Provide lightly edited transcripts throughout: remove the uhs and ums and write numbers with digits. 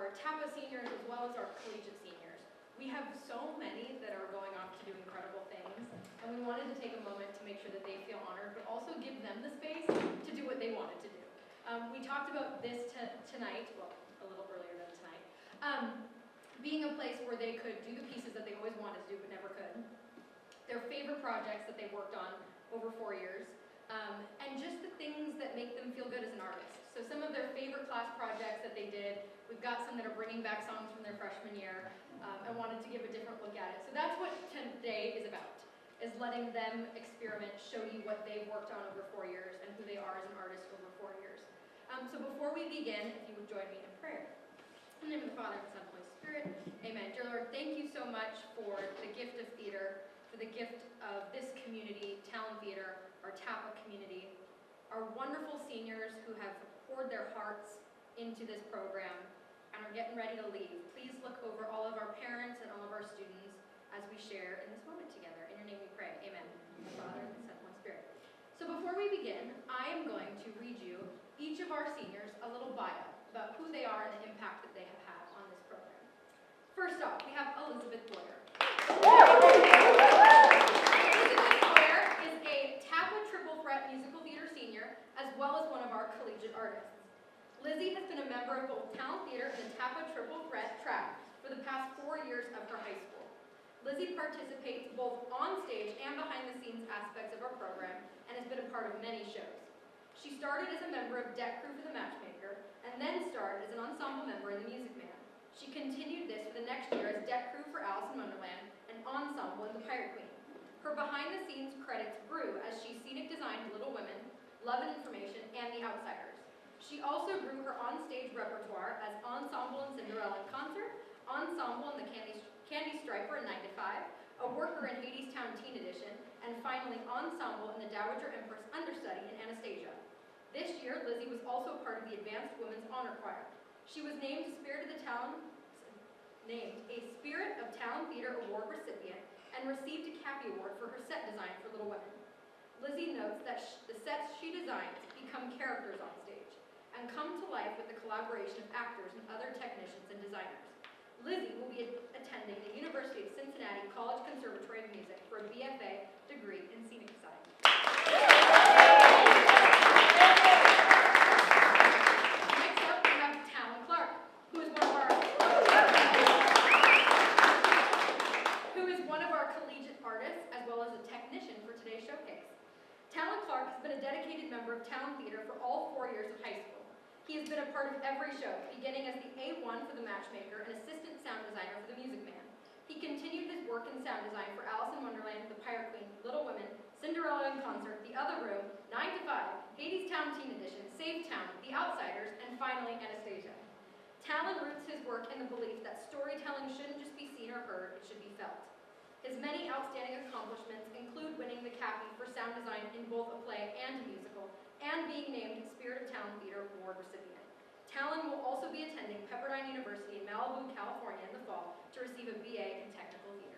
our TAPA seniors as well as our collegiate seniors. We have so many that are going off to do incredible things, and we wanted to take a moment to make sure that they feel honored, but also give them the space to do what they wanted to do. We talked about this tonight, well, a little earlier than tonight, being a place where they could do the pieces that they always wanted to do but never could, their favorite projects that they worked on over 4 years, and just the things that make them feel good as an artist. So some of their favorite class projects that they did, we've got some that are bringing back songs from their freshman year, and wanted to give a different look at it. So that's what today is about, is letting them experiment, show you what they've worked on over 4 years and who they are as an artist over 4 years. So before we begin, if you would join me in prayer. In the name of the Father, and Son, and Holy Spirit, amen. Dear Lord, thank you so much for the gift of theater, for the gift of this community, Talent Theater, our TAPA community, our wonderful seniors who have poured their hearts into this program and are getting ready to leave. Please look over all of our parents and all of our students as we share in this moment together. In your name we pray, amen. In the Father, and the Son, and Holy Spirit. So before we begin, I am going to read you, each of our seniors, a little bio about who they are and the impact that they have had on this program. First off, we have Elizabeth Boyer. Elizabeth Boyer is a TAPA triple threat musical theater senior, as well as one of our collegiate artists. Lizzie has been a member of both Talent Theater and the TAPA triple threat track for the past 4 years of her high school. Lizzie participates both on stage and behind the scenes aspects of our program and has been a part of many shows. She started as a member of Deck Crew for the Matchmaker, and then starred as an ensemble member in The Music Man. She continued this for the next year as Deck Crew for Alice in Wonderland and ensemble in The Pirate Queen. Her behind-the-scenes credits grew as she scenic designed Little Women, Love and Information, and The Outsiders. She also grew her on-stage repertoire as ensemble in Cinderella in Concert, ensemble in The Candy Striper in 9 to 5, a worker in Hadestown Teen Edition, and finally ensemble in The Dowager Empress understudy in Anastasia. This year, Lizzie was also part of the Advanced Women's Honor Choir. She was named a Spirit of Talent Theater Award recipient and received a Cappy Award for her set design for Little Women. Lizzie notes that the sets she designs become characters on stage and come to life with the collaboration of actors and other technicians and designers. Lizzie will be attending the University of Cincinnati College Conservatory of Music for a BFA degree in scenic design. Next up, we have Talon Clark, who is one of our collegiate artists as well as a technician for today's showcase. Talon Clark has been a dedicated member of Talent Theater for all 4 years of high school. He has been a part of every show, beginning as the A1 for The Matchmaker and assistant sound designer for The Music Man. He continued his work in sound design for Alice in Wonderland, The Pirate Queen, Little Women, Cinderella in Concert, The Other Room, 9 to 5, Hadestown Teen Edition, Save Town, The Outsiders, and finally Anastasia. Talon roots his work in the belief that storytelling shouldn't just be seen or heard, it should be felt. His many outstanding accomplishments include winning the Cappy for sound design in both a play and a musical, and being named Spirit of Talent Theater Award recipient. Talon will also be attending Pepperdine University in Malibu, California in the fall to receive a BA in Technical Theater.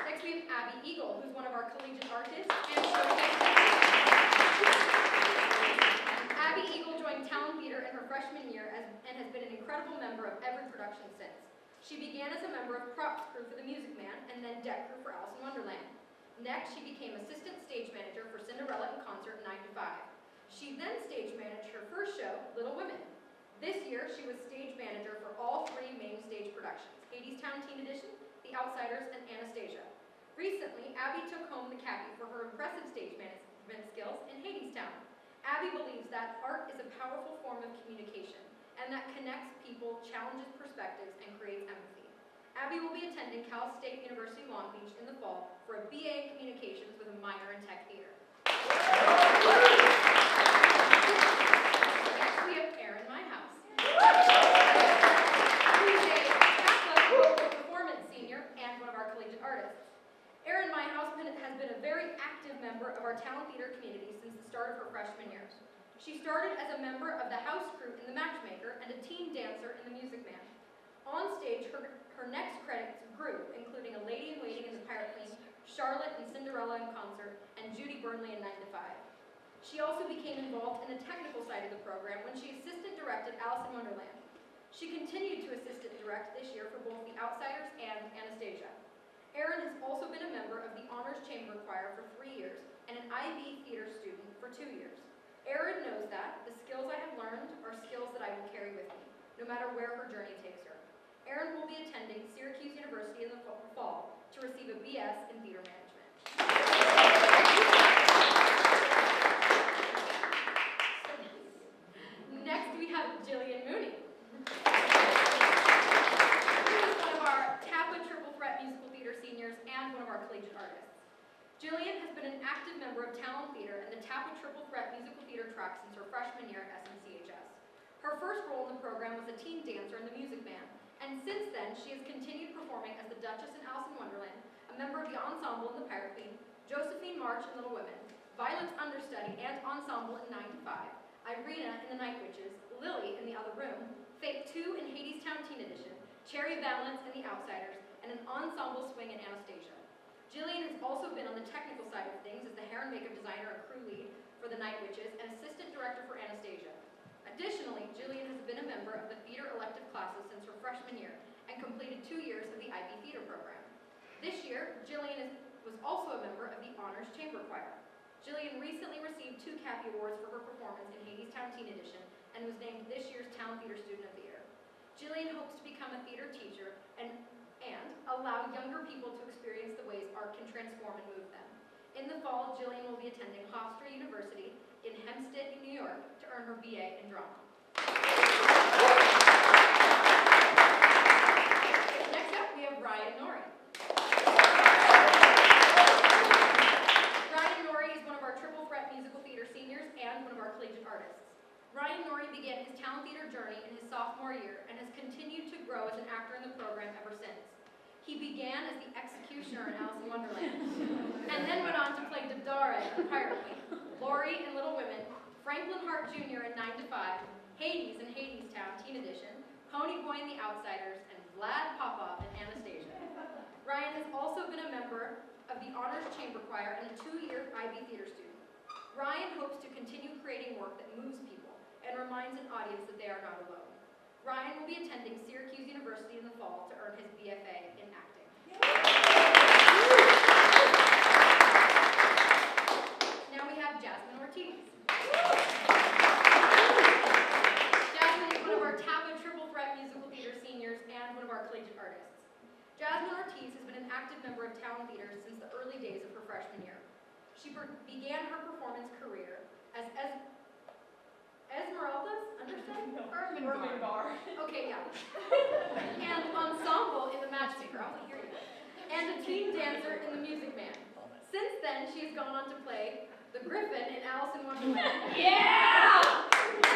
Next we have Abby Eagle, who's one of our collegiate artists and Abby Eagle joined Talent Theater in her freshman year and has been an incredible member of every production since. She began as a member of Props Crew for The Music Man and then Deck Crew for Alice in Wonderland. Next, she became assistant stage manager for Cinderella in Concert 9 to 5. She then stage managed her first show, Little Women. This year, she was stage manager for all 3 main stage productions, Hadestown Teen Edition, The Outsiders, and Anastasia. Recently, Abby took home the Cappy for her impressive stage management skills in Hadestown. Abby believes that art is a powerful form of communication and that connects people, challenges perspectives, and creates empathy. Abby will be attending Cal State University Long Beach in the fall for a BA in Communications with a minor in Tech Theater. Next we have Erin Myhouse, who is a TAPA performance senior and one of our collegiate artists. Erin Myhouse has been a very active member of our Talent Theater community since the start of her freshman year. She started as a member of the house crew in The Matchmaker and a teen dancer in The Music Man. On stage, her next credits grew, including A Lady-in-Waiting in The Pirate Queen, Charlotte and Cinderella in Concert, and Judy Burnley in 9 to 5. She also became involved in the technical side of the program when she assistant directed Alice in Wonderland. She continued to assistant direct this year for both The Outsiders and Anastasia. Erin has also been a member of the Honors Chamber Choir for 3 years and an IB theater student for 2 years. Erin knows that the skills I have learned are skills that I will carry with me, no matter where her journey takes her. Erin will be attending Syracuse University in the fall to receive a BS in theater management. Next, we have Jillian Mooney, who is one of our TAPA Triple Threat Musical Theater seniors and one of our collegiate artists. Jillian has been an active member of Talent Theater and the TAPA Triple Threat Musical Theater track since her freshman year at SMCHS. Her first role in the program was a teen dancer in the Music Man, and since then she has continued performing as the Duchess in Alice in Wonderland, a member of the ensemble in The Pirate Queen, Josephine March in Little Women, Violet's understudy and ensemble in 9 to 5, Irina in The Night Witches, Lily in The Other Room, Fate 2 in Hadestown Teen Edition, Cherry Valance in The Outsiders, and an ensemble swing in Anastasia. Jillian has also been on the technical side of things as the hair and makeup designer and crew lead for The Night Witches and assistant director for Anastasia. Additionally, Jillian has been a member of the theater elective classes since her freshman year and completed 2 years of the IB theater program. This year, Jillian was also a member of the Honors Chamber Choir. Jillian recently received 2 Cappy Awards for her performance in Hadestown Teen Edition and was named this year's Talent Theater Student of the Year. Jillian hopes to become a theater teacher and allow younger people to experience the ways art can transform and move them. In the fall, Jillian will be attending Hofstra University in Hempstead, New York to earn her BA in drama. Next up, we have Ryan Norrie. Ryan Norrie is one of our Triple Threat Musical Theater seniors and one of our collegiate artists. Ryan Norrie began his talent theater journey in his sophomore year and has continued to grow as an actor in the program ever since. He began as the executioner in Alice in Wonderland, and then went on to play Dodara in The Pirate Queen, Laurie in Little Women, Franklin Hart Jr. in 9 to 5, Hades in Hadestown Teen Edition, Pony Boy in The Outsiders, and Vlad Popov in Anastasia. Ryan has also been a member of the Honors Chamber Choir and a 2-year IB theater student. Ryan hopes to continue creating work that moves people and reminds an audience that they are not alone. Ryan will be attending Syracuse University in the fall to earn his BFA in acting. Now we have Jasmine Ortiz. Jasmine is one of our TAPA Triple Threat Musical Theater seniors and one of our collegiate artists. Jasmine Ortiz has been an active member of Talent Theater since the early days of her freshman year. She began her performance career as Esmeralda's understudy? Urban Bar. Okay, yeah. And ensemble in The Matchmaker. I was like, here you go. And a teen dancer in The Music Man. Since then, she has gone on to play the Griffin in Alice in Wonderland. Yeah!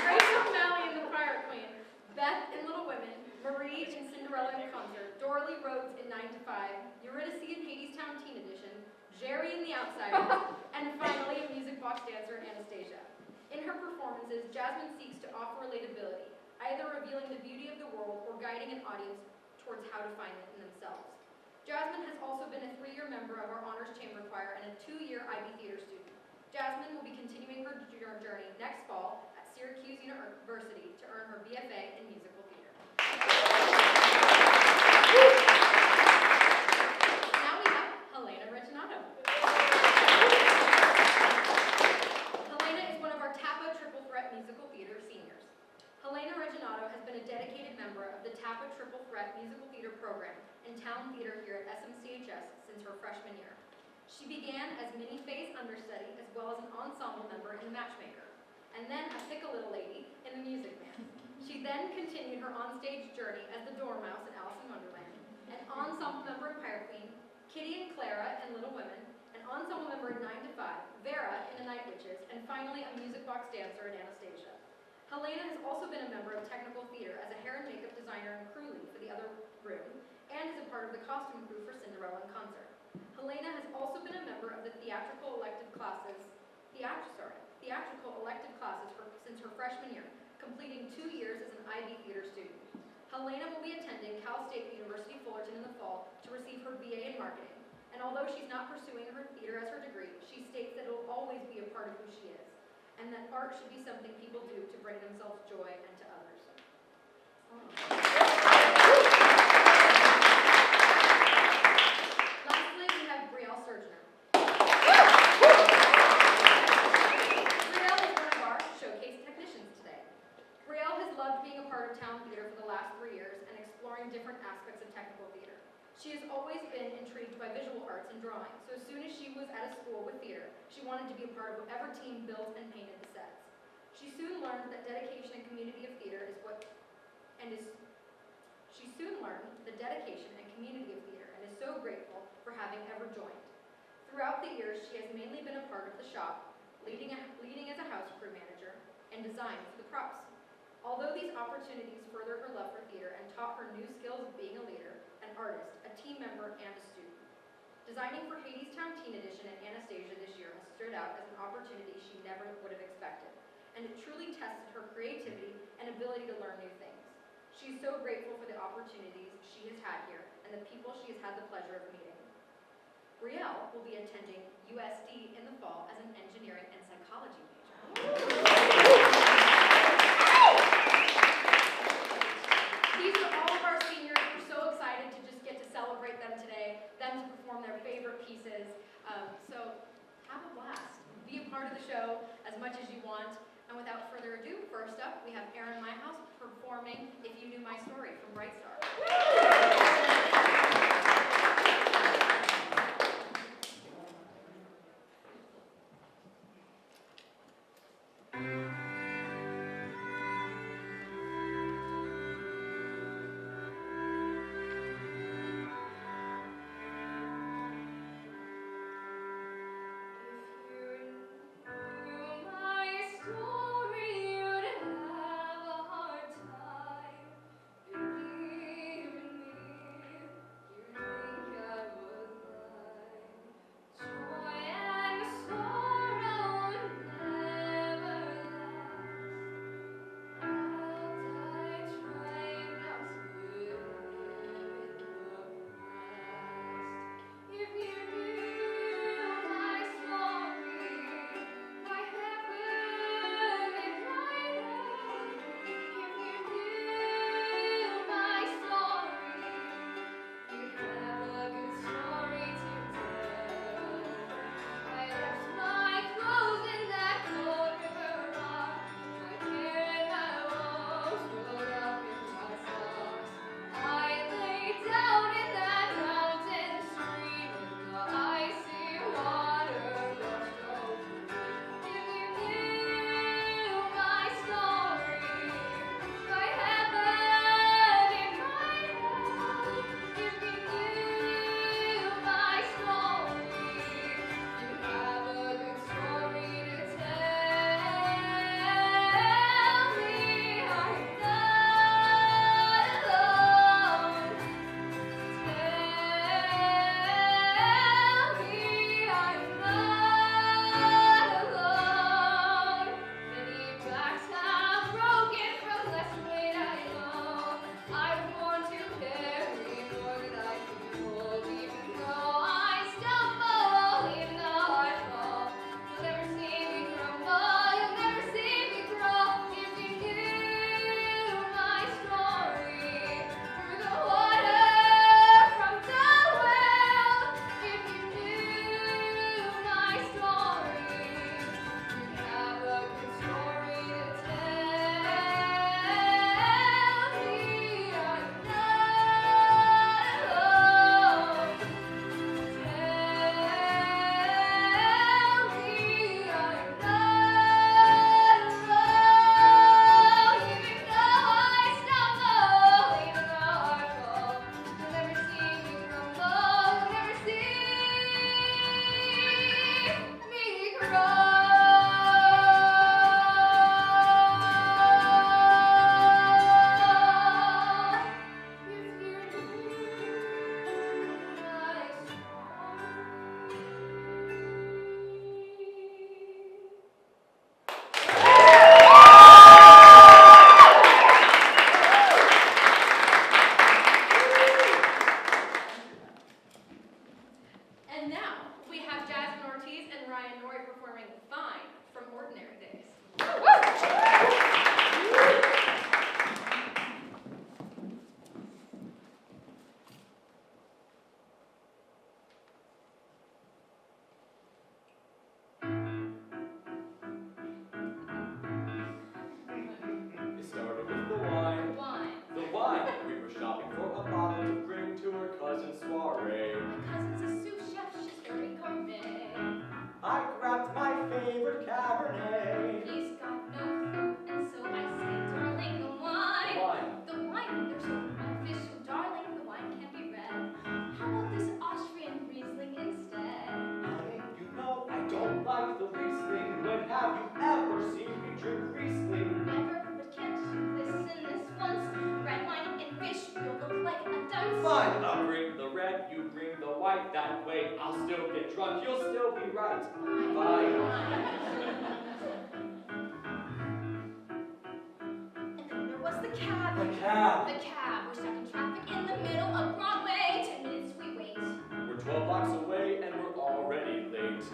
Rachel O'Malley in The Pirate Queen. Beth in Little Women. Marie in Cinderella in Concert. Doralee Rhodes in 9 to 5. Eurydice in Hadestown Teen Edition. Jerry in The Outsiders. And finally, a music box dancer in Anastasia. In her performances, Jasmine seeks to offer relatability, either revealing the beauty of the world or guiding an audience towards how to find it in themselves. Jasmine has also been a 3-year member of our Honors Chamber Choir and a 2-year IB theater student. Jasmine will be continuing her journey next fall at Syracuse University to earn her BFA in musical theater. Now we have Helena Reginato. TAPA Triple Threat Musical Theater seniors. Helena Reginato has been a dedicated member of the TAPA Triple Threat Musical Theater program and Talent Theater here at SMCHS since her freshman year. She began as Minnie Faye's understudy as well as an ensemble member in The Matchmaker, and then a thick little lady in The Music Man. She then continued her onstage journey as the Dormouse in Alice in Wonderland, an ensemble member in Pirate Queen, Kitty and Clara in Little Women, ensemble member in 9 to 5, Vera in The Night Witches, and finally a music box dancer in Anastasia. Helena has also been a member of technical theater as a hair and makeup designer and crew lead for The Other Room, and is a part of the costume crew for Cinderella in Concert. Helena has also been a member of the theatrical elective classes since her freshman year, completing 2 years as an IB theater student. Helena will be attending Cal State University Fullerton in the fall to receive her BA in marketing. And although she's not pursuing her theater as her degree, she states that it will always be a part of who she is. and that art should be something people do to bring themselves joy and to others. Lastly, we have Brielle Surgener. Brielle is one of our showcase technicians today. Brielle has loved being a part of town theater for the last 3 years and exploring different aspects of technical theater. She has always been intrigued by visual arts and drawing, so as soon as she was at a school with theater, she wanted to be a part of whatever team built and painted the sets. She soon learned that dedication and community of theater is so grateful for having ever joined. Throughout the years, she has mainly been a part of the shop, leading as a house crew manager, and design for the props. Although these opportunities furthered her love for theater and taught her new skills of being a leader, an artist, a team member, and a student. Designing for Hadestown Teen Edition and Anastasia this year has stood out as an opportunity she never would have expected, and it truly tested her creativity and ability to learn new things. She is so grateful for the opportunities she has had here and the people she has had the pleasure of meeting. Brielle will be attending USD in the fall as an engineering and psychology major. These are all of our seniors. We're so excited to just get to celebrate them today, them to perform their favorite pieces. So have a blast. Be a part of the show as much as you want. And without further ado, first up, we have Erin Myhouse performing If You Knew My Story from Bright Star. Fine, I'll bring the red, you bring the white. That way I'll still get drunk, you'll still be right. Fine. And then there was the cab. The cab. The cab. We're stuck in traffic in the middle of Broadway. 10 minutes we wait. We're 12 blocks away and we're already late.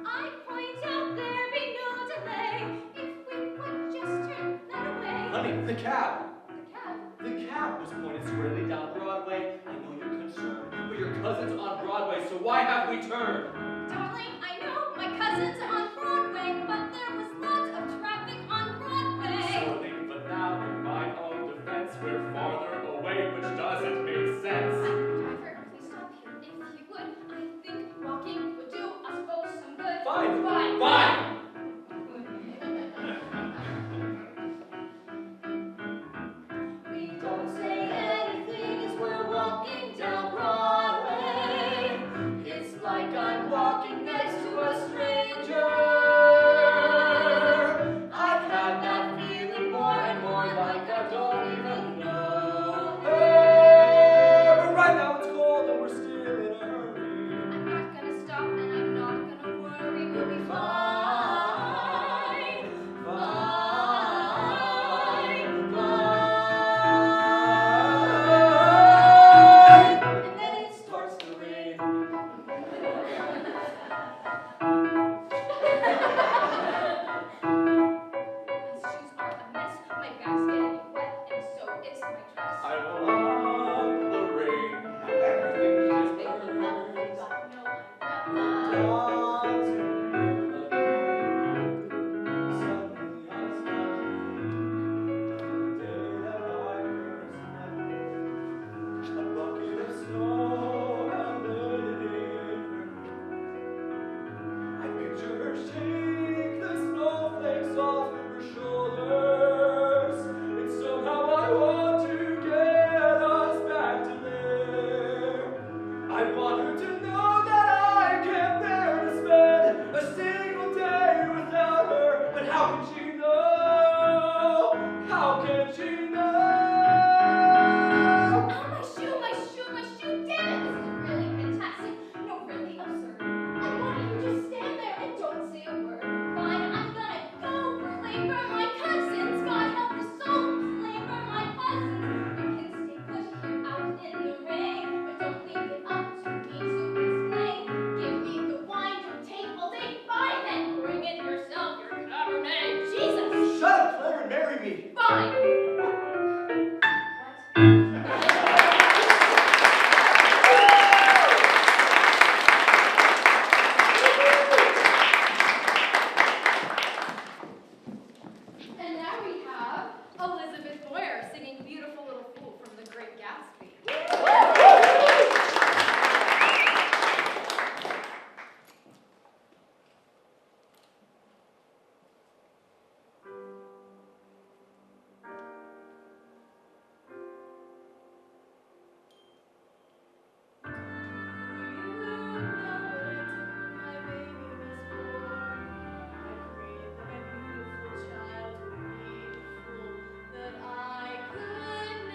I point out there be no delay if we would just turn that away. Honey, the cab. The cab. The cab was pointed squarely down Broadway. I know you're concerned, but your cousin's on Broadway, so why have we turned? Darling, I know my cousin's on Broadway, but there was lots of traffic on Broadway. Sorry, but now in my own defense, we're farther away, which doesn't make sense. Driver, please stop here if you would. I think walking would do us both some good. Fine. Fine. Fine. We don't say anything as we're walking down Broadway. It's like I'm walking next to a stranger. I've had that feeling more and more, like I don't even know. But right now it's cold and we're still in a hurry. I'm not gonna stop and I'm not gonna worry. We'll be fine. And then it starts to rain. My shoes are a mess. My bag's getting wet, and so is my dress. I want the rain. Everything is burned. Down to the lake. Suddenly I stopped. The day that I first met. A bucket of snow and let it in. I picture her shake the snowflakes off her shoulders. And somehow I want to get us back to there. I want her to know that I can't bear to spend a single day without her. But how can she know? How can she know? Oh, my shoe, my shoe, my shoe. Damn it, this is really fantastic. No, really absurd. I want you to just stand there and don't say a word. Fine, I'm gonna go play for my cousins. God help the soul, play for my cousins. You can stay put here out in the rain, but don't leave it up to me to explain. Give me the wine, your table date, fine, then bring it yourself, your Cabernet. Jesus, Shut up, Claire, and marry me. fine. And now we have Elizabeth Boyer singing Beautiful Little Fool from The Great Gatsby. That I could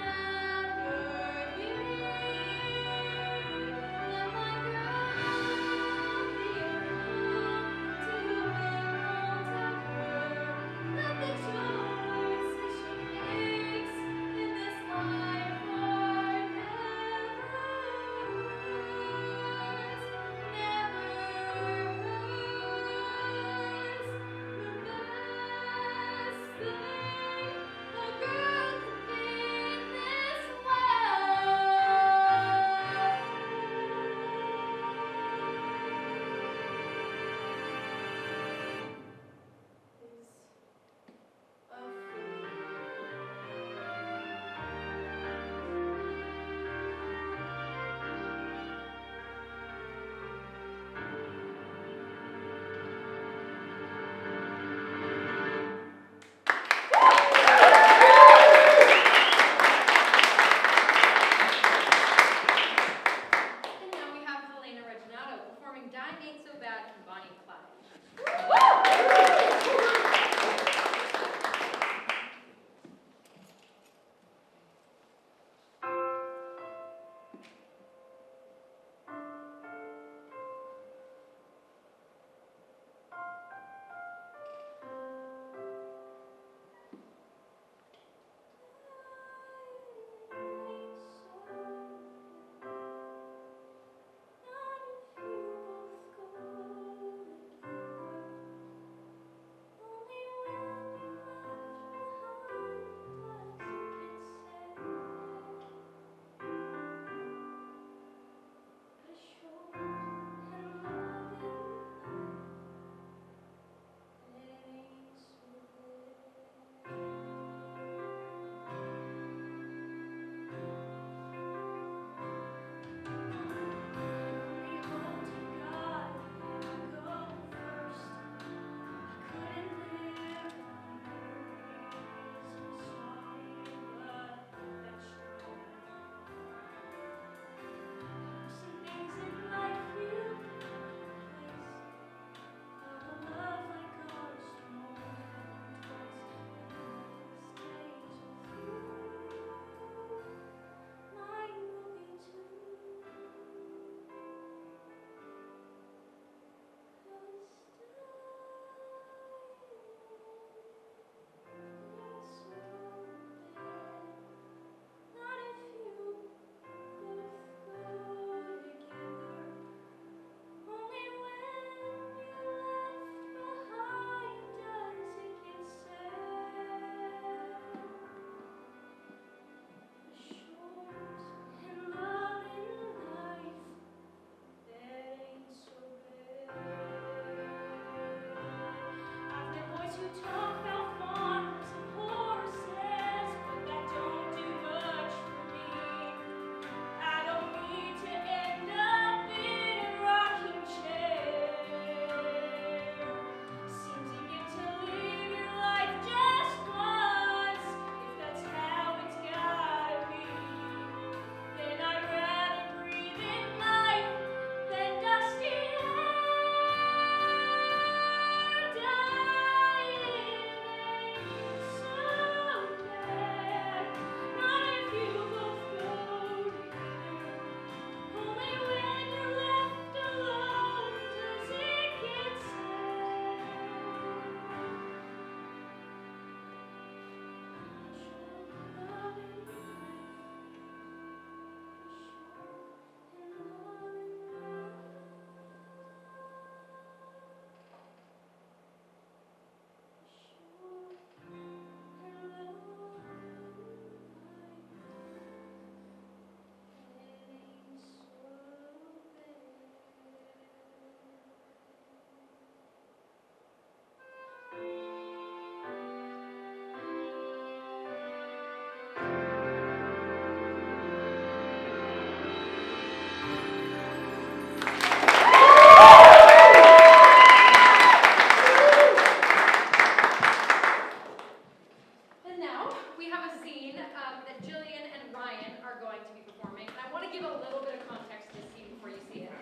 that Jillian and Ryan are going to be performing. And I want to give a little bit of context to this scene before you see it.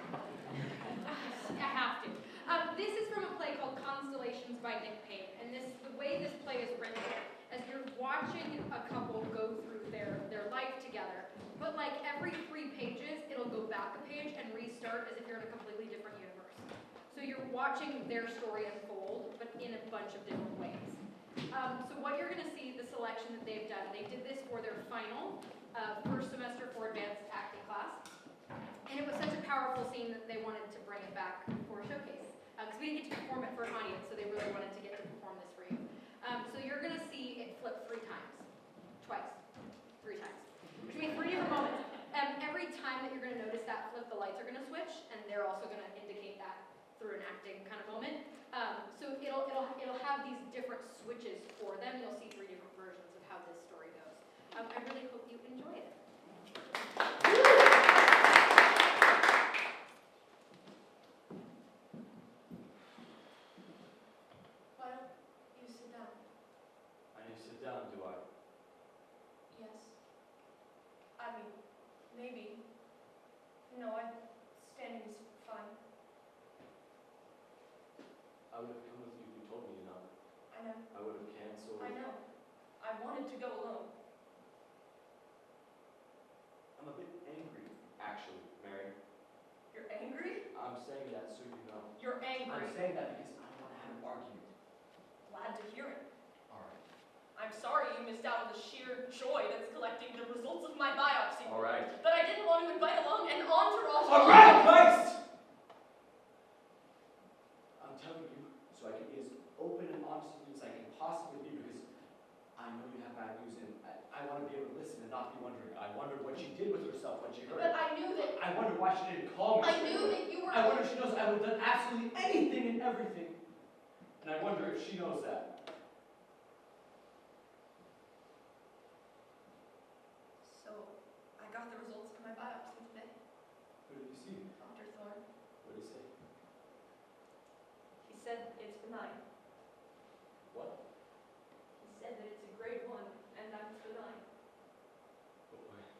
I have to. This is from a play called Constellations by Nick Payne. And the way this play is written, as you're watching a couple go through their life together, but like every 3 pages, it'll go back a page and restart as if you're in a completely different universe. So you're watching their story unfold, but in a bunch of different ways. So what you're going to see, the selection that they've done, they did this for their final first semester for advanced acting class. And it was such a powerful scene that they wanted to bring it back for a showcase. Because we didn't get to perform it for an audience, so they really wanted to get to perform this for you. So you're going to see it flip 3 times. Twice. 3 times. Which means 3 different moments. Every time that you're going to notice that flip, the lights are going to switch, and they're also going to indicate that through an acting kind of moment. So it'll have these different switches for them. You'll see 3 different versions of how this story goes. I really hope you enjoy it. Why don't you sit down? I need to sit down, do I? Yes. I mean, maybe. No, standing is fine. I would have come with you if you told me, you know. I know. I would have canceled. I know. I wanted to go alone. I'm a bit angry, actually, Mary. You're angry? I'm saying that so you know. You're angry. I'm saying that because I want to have an argument. Glad to hear it. Alright. I'm sorry you missed out on the sheer joy that's collecting the results of my biopsy. Alright. But I didn't want to invite along an entourage. Alright, Christ! I'm telling you so I can be as open and honest with you as I can possibly be because I know you have bad news and I want to be able to listen and not be wondering. I wondered what she did with herself when she heard. But I knew that. I wondered why she didn't call me. I knew that you were. I wonder if she knows I would have done absolutely anything and everything. And I wonder if she knows that. So, I got the results of my biopsy today. Who did you see? Dr. Thorne. What did he say? He said it's benign. What? He said that it's a grade 1 and I'm benign.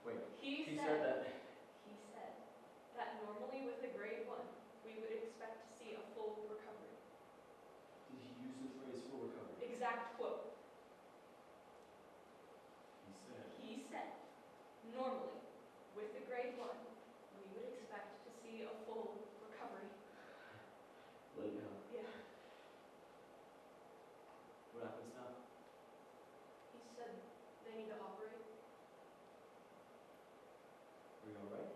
Wait. He He said said that. He said that normally with a grade 1, we would expect to see a full recovery. Did he use the phrase full recovery? Exact quote. He said. He said, normally, with a grade 1, we would expect to see a full recovery. Lay down. Yeah. What happens now? He said they need to operate. Are you alright?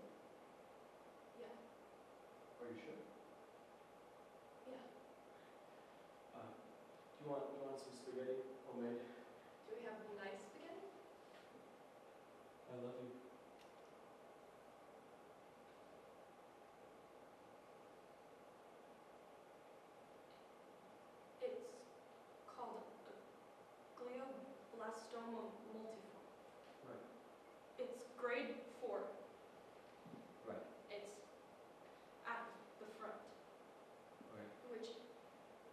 Yeah. Are you sure? Yeah. Do you want some spaghetti? Homemade? Do we have nice spaghetti? I love you. It's called a glioblastoma multiforme. Right. It's grade 4. Right. It's at the front, Okay. which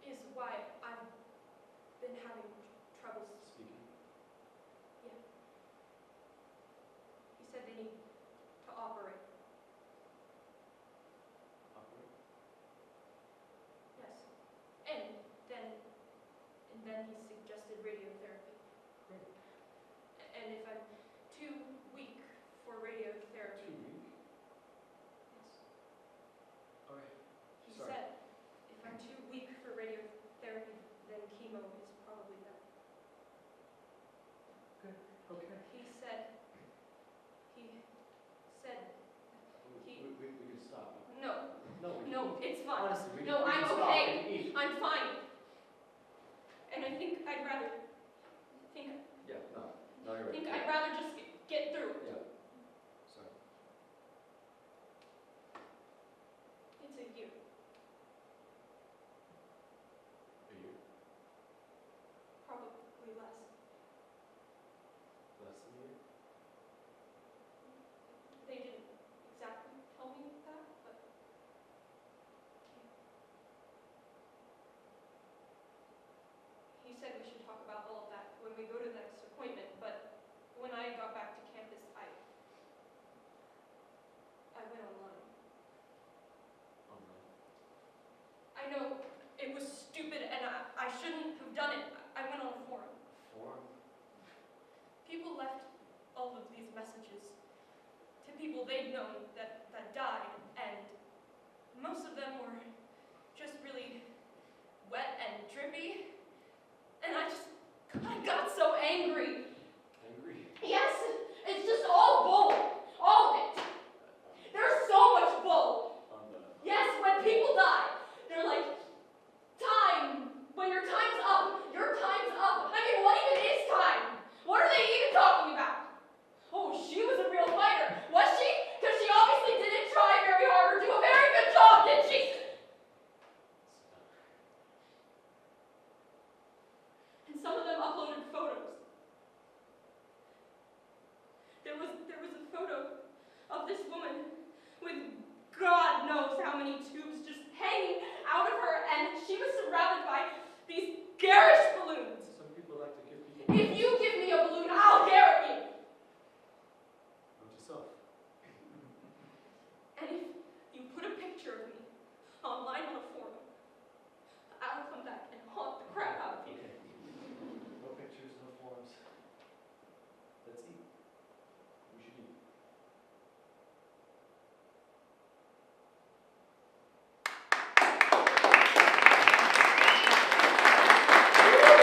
is why I've been having troubles. Speaking. Yeah. He I shouldn't have done it. I went on a forum. Forum? People left all of these messages to people they'd known that died, and most of them were just really wet and drippy. And I got so angry. Angry? Yes, it's just all bull. All of it. There's so much bull. Yes, when people die, they're like, time. When your time's up, your time's up. I mean, what even is time? What are they even talking about? Oh, she was a real fighter, was she? Because she obviously didn't try very hard or do a very good job, did she? And some of them uploaded photos. There was a photo of this woman with God knows how many tubes just hanging out of her, and she was surrounded by these garish balloons. Some people like to give people... If you give me a balloon, I'll garrote you. Note yourself. And if you put a picture of me online on a forum, I'll come back and haunt the crap out of you. Okay. No pictures, no forms. Let's eat. We should eat. Woo!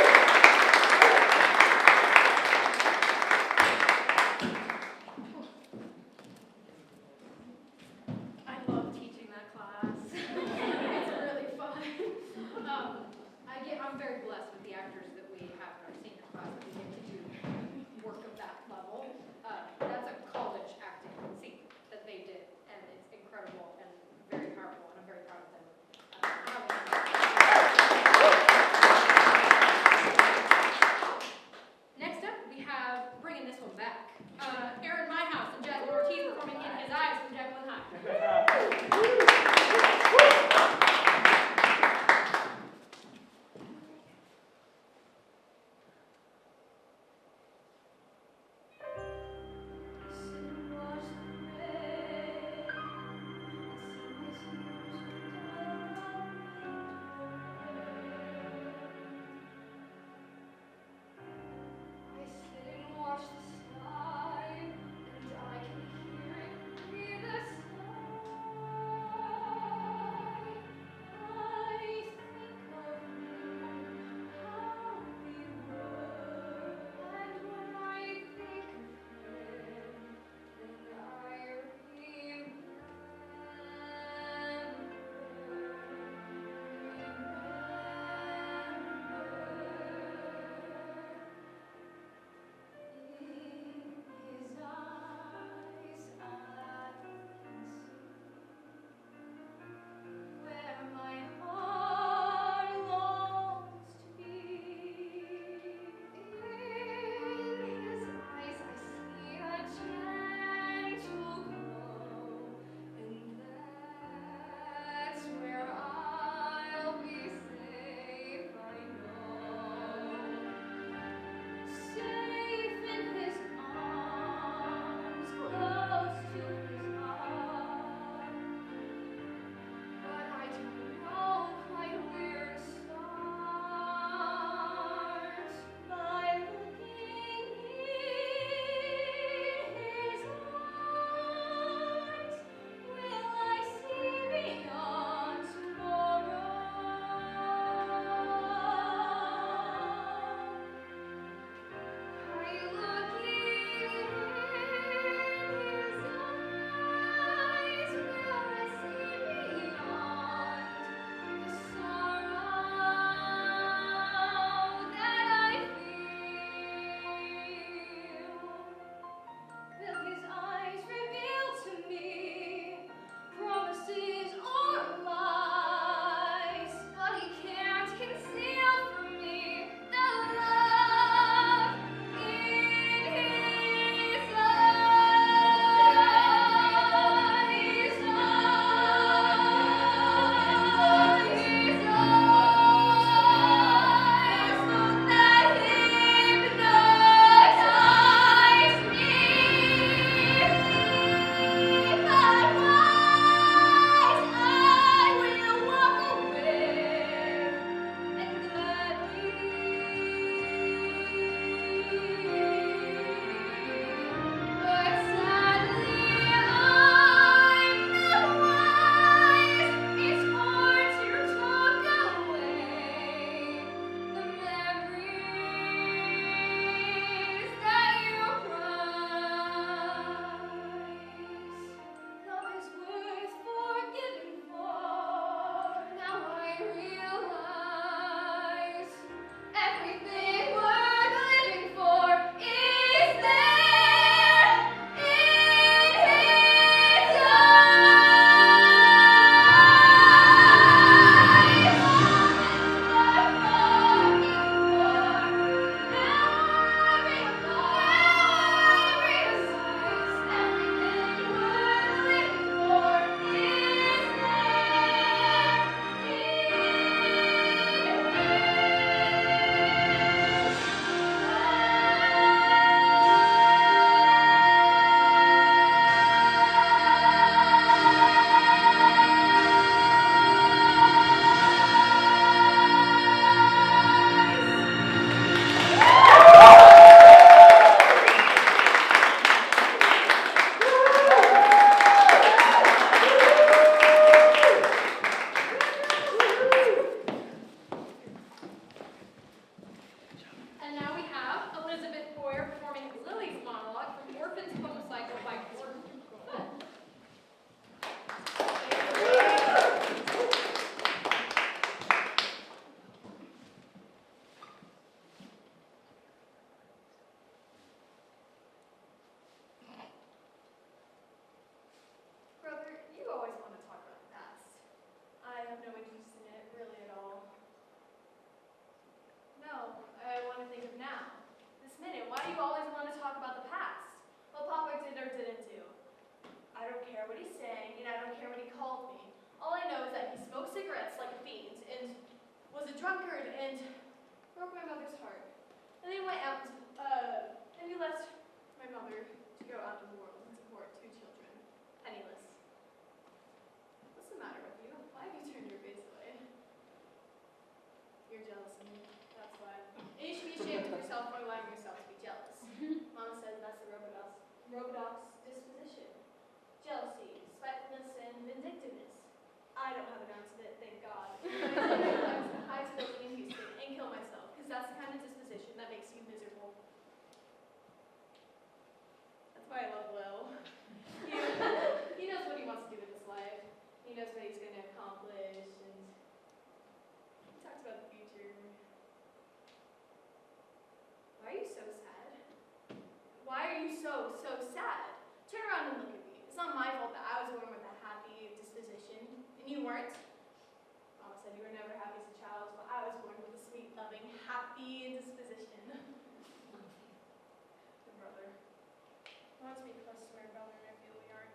close to my brother, and I feel we aren't.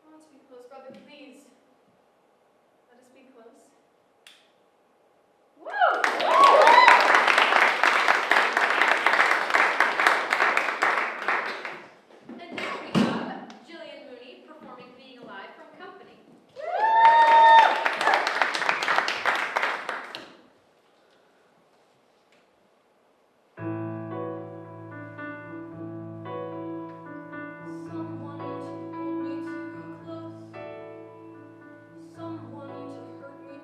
I want to be close, brother, please. Let us be close. And now we have Jillian Mooney performing Being Alive from Company. Someone to pull me too close. Someone to hurt me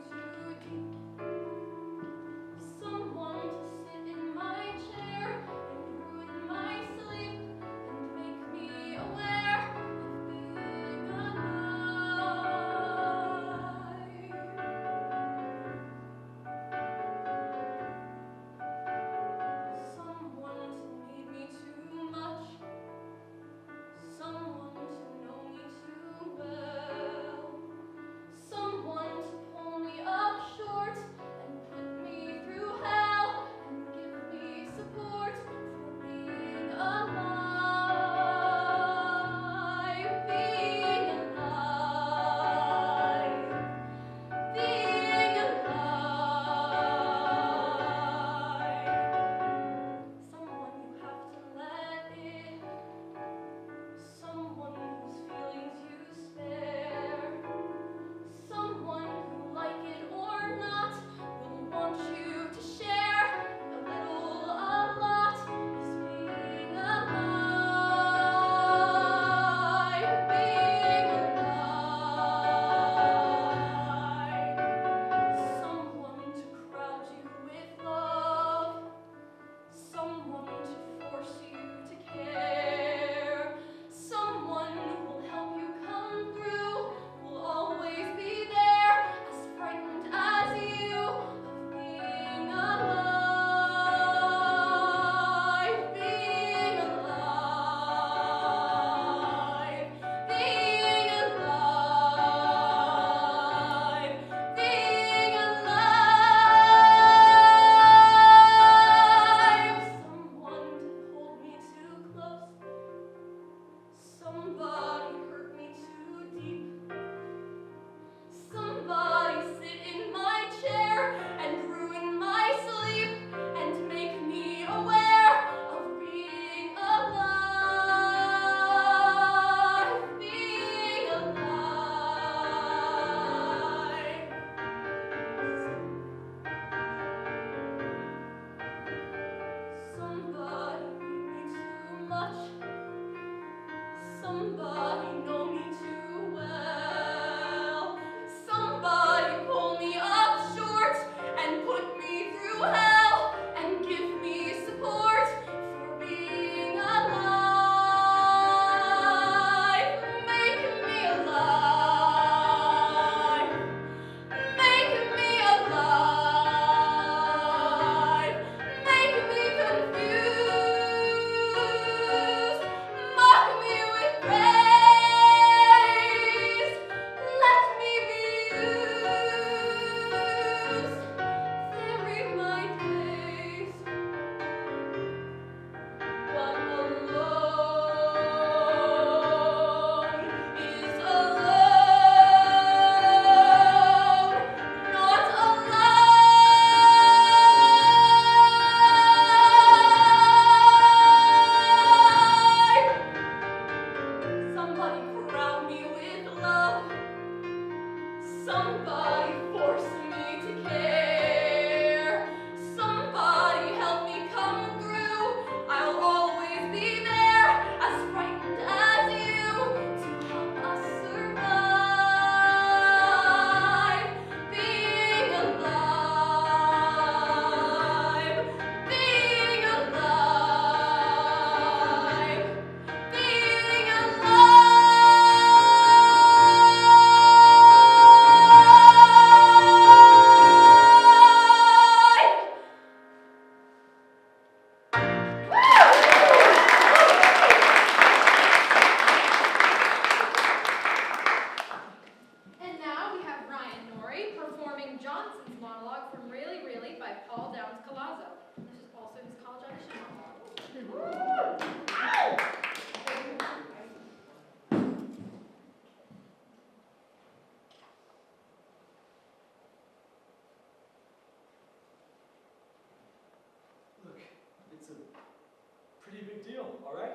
deal, all right?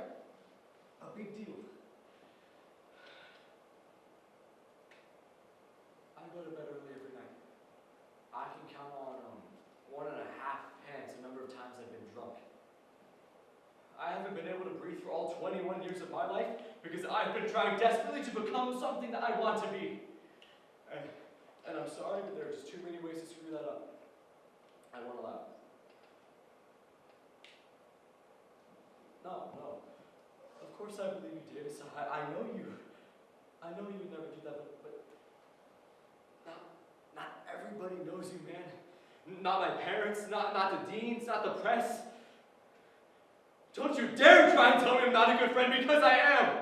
A big deal. I go to bed early every night. I can count on 1.5 hands the number of times I've been drunk. I haven't been able to breathe for all 21 years of my life because I've been trying desperately to become something that I want to be. And I'm sorry, but there are just too many ways to screw that up. I won't allow it. No. Of course I believe you, Davis. I know you. I know you would never do that, but not everybody knows you, man. Not my parents, not the deans, not the press. Don't you dare try and tell me I'm not a good friend, because I am.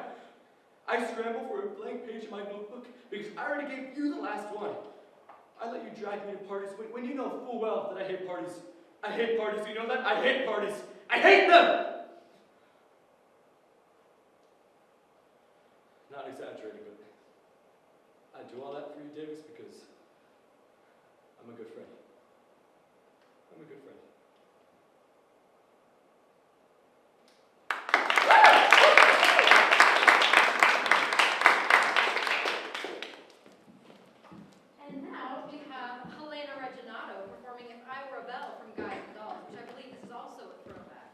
I scramble for a blank page in my notebook because I already gave you the last one. I let you drag me to parties when you know full well that I hate parties. I hate parties, you know that? I hate parties. I hate them! Not exaggerating, but I do all that for you, Davis, because I'm a good friend. I'm a good friend. And now we have Helena Reginato performing If I Were a Bell from Guys and Dolls, which I believe this is also a throwback.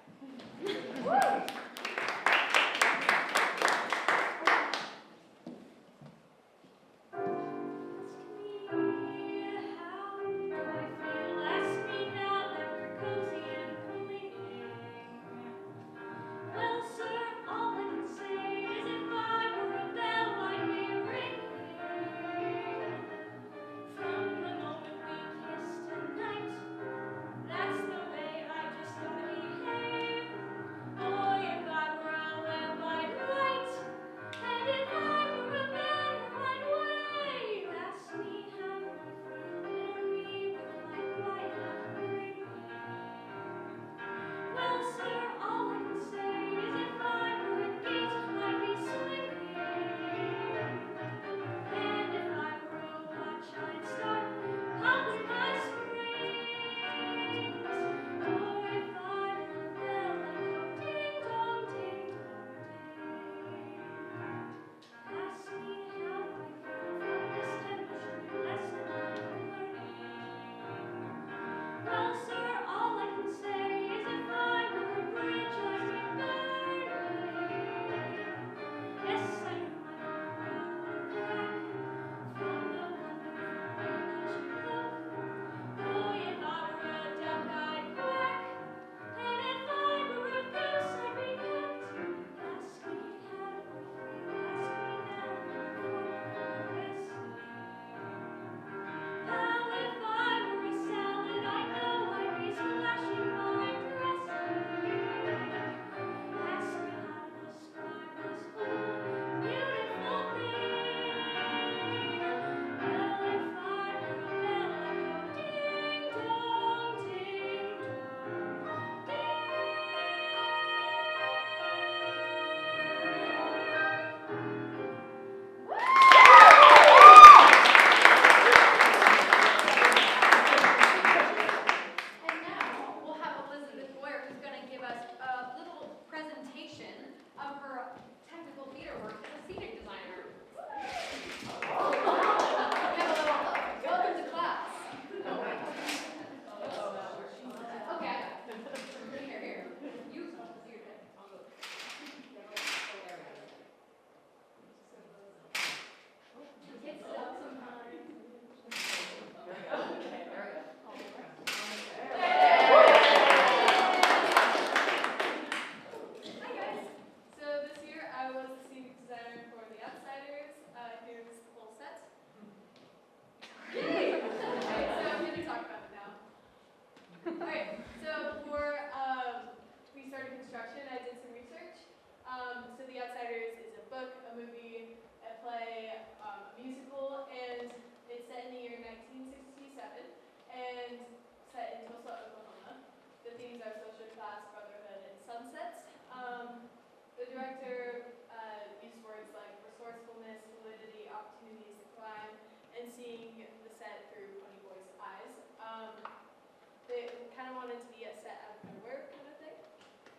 They kind of wanted to be a set out of nowhere kind of thing.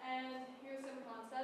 And here's some concepts.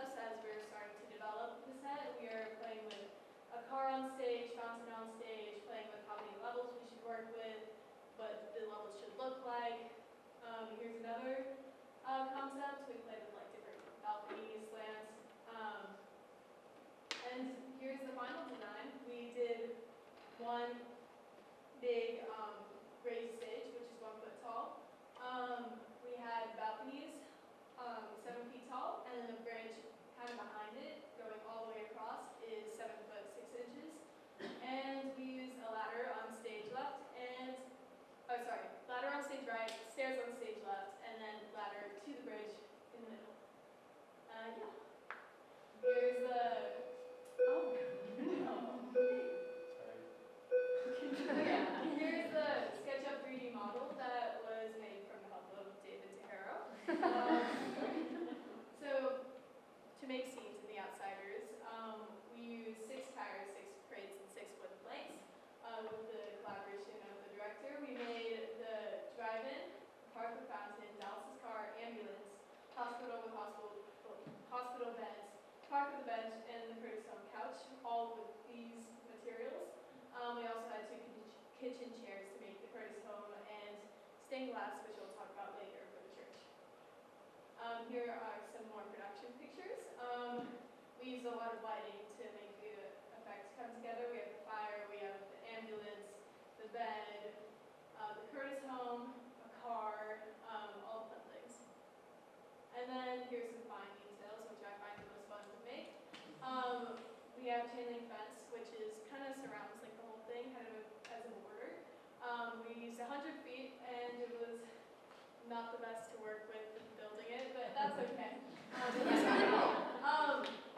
We also had two kitchen chairs to make the Curtis home, and stained glass, which we'll talk about later for the church. Here are some more production pictures. We used a lot of lighting to make the effects come together. We have the fire, we have the ambulance, the bed, the Curtis home, a car, all the fun things. And then here's some fine details, which I find the most fun to make. We have chain link fence, which is kind of surrounds like the whole thing, kind of as a border. We used 100 feet, and it was not the best to work with building it, but that's okay. It was really cool.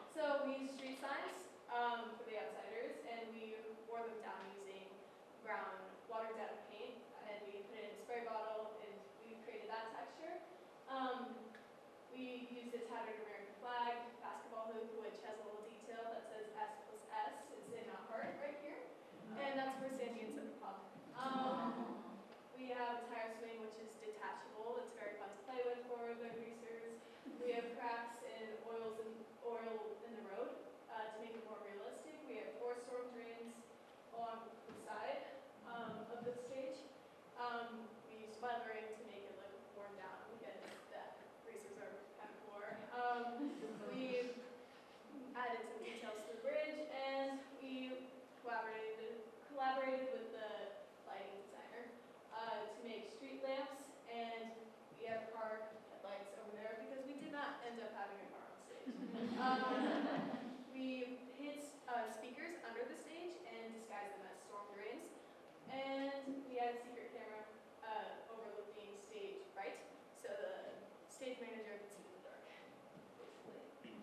So we used street signs for the outsiders, and we wore them down using brown watered down paint, and we put it in a spray bottle, and we created that texture. We used a tattered American flag, basketball hoop, which has a little detail that says S+S. It's in a heart right here, and that's for Sandy and the pub. We have a tire swing, which is detachable. It's very fun to play with for the greasers. We have cracks and oil in the road to make it more realistic. We have 4 storm drains along the side of the stage. We use weathering to make it look worn down because the greasers are kind of poor. We added some details to the bridge, and we collaborated with the lighting designer to make street lamps, and we have car headlights over there because we did not end up having a car on stage. We hid speakers under the stage and disguised them as storm drains, and we had a secret camera overlooking stage right, so the stage manager could see in the dark, basically.